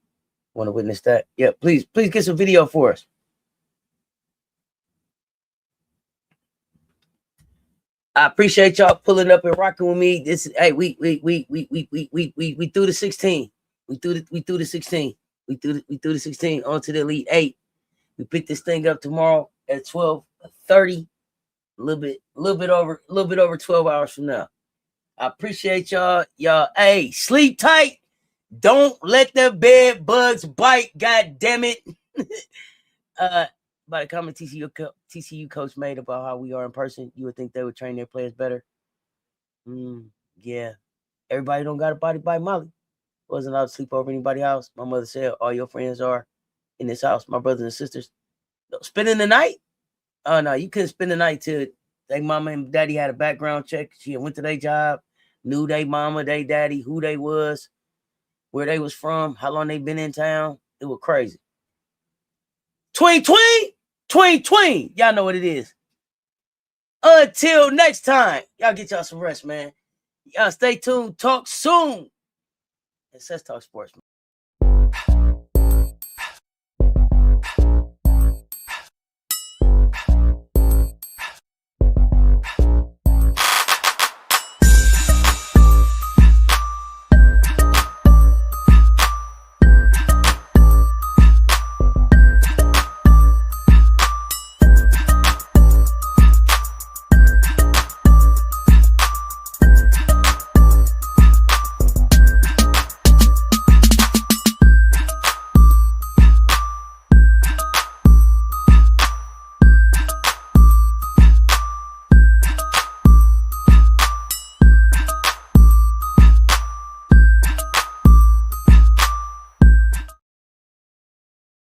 Want to witness that? Yeah, please get some video for us. I appreciate y'all pulling up and rocking with me. This is we through the 16. We through the 16. We through the 16 on to the Elite 8. We pick this thing up tomorrow at 12:30. A little bit over 12 hours from now. I appreciate y'all. Hey, sleep tight. Don't let the bed bugs bite. God damn it. By the comment TCU coach made about how we are in person, you would think they would train their players better. Yeah. Everybody don't got a body by Molly. Wasn't allowed to sleep over anybody's house. My mother said all your friends are in this house. My brothers and sisters. Spending the night? Oh no, you couldn't spend the night till they mama and daddy had a background check. She went to their job, knew they mama, they daddy, who they was, where they was from, how long they been in town. It was crazy. Tween. Y'all know what it is. Until next time, y'all get y'all some rest, man. Y'all stay tuned. Talk soon. And Cess Talks Sports, man.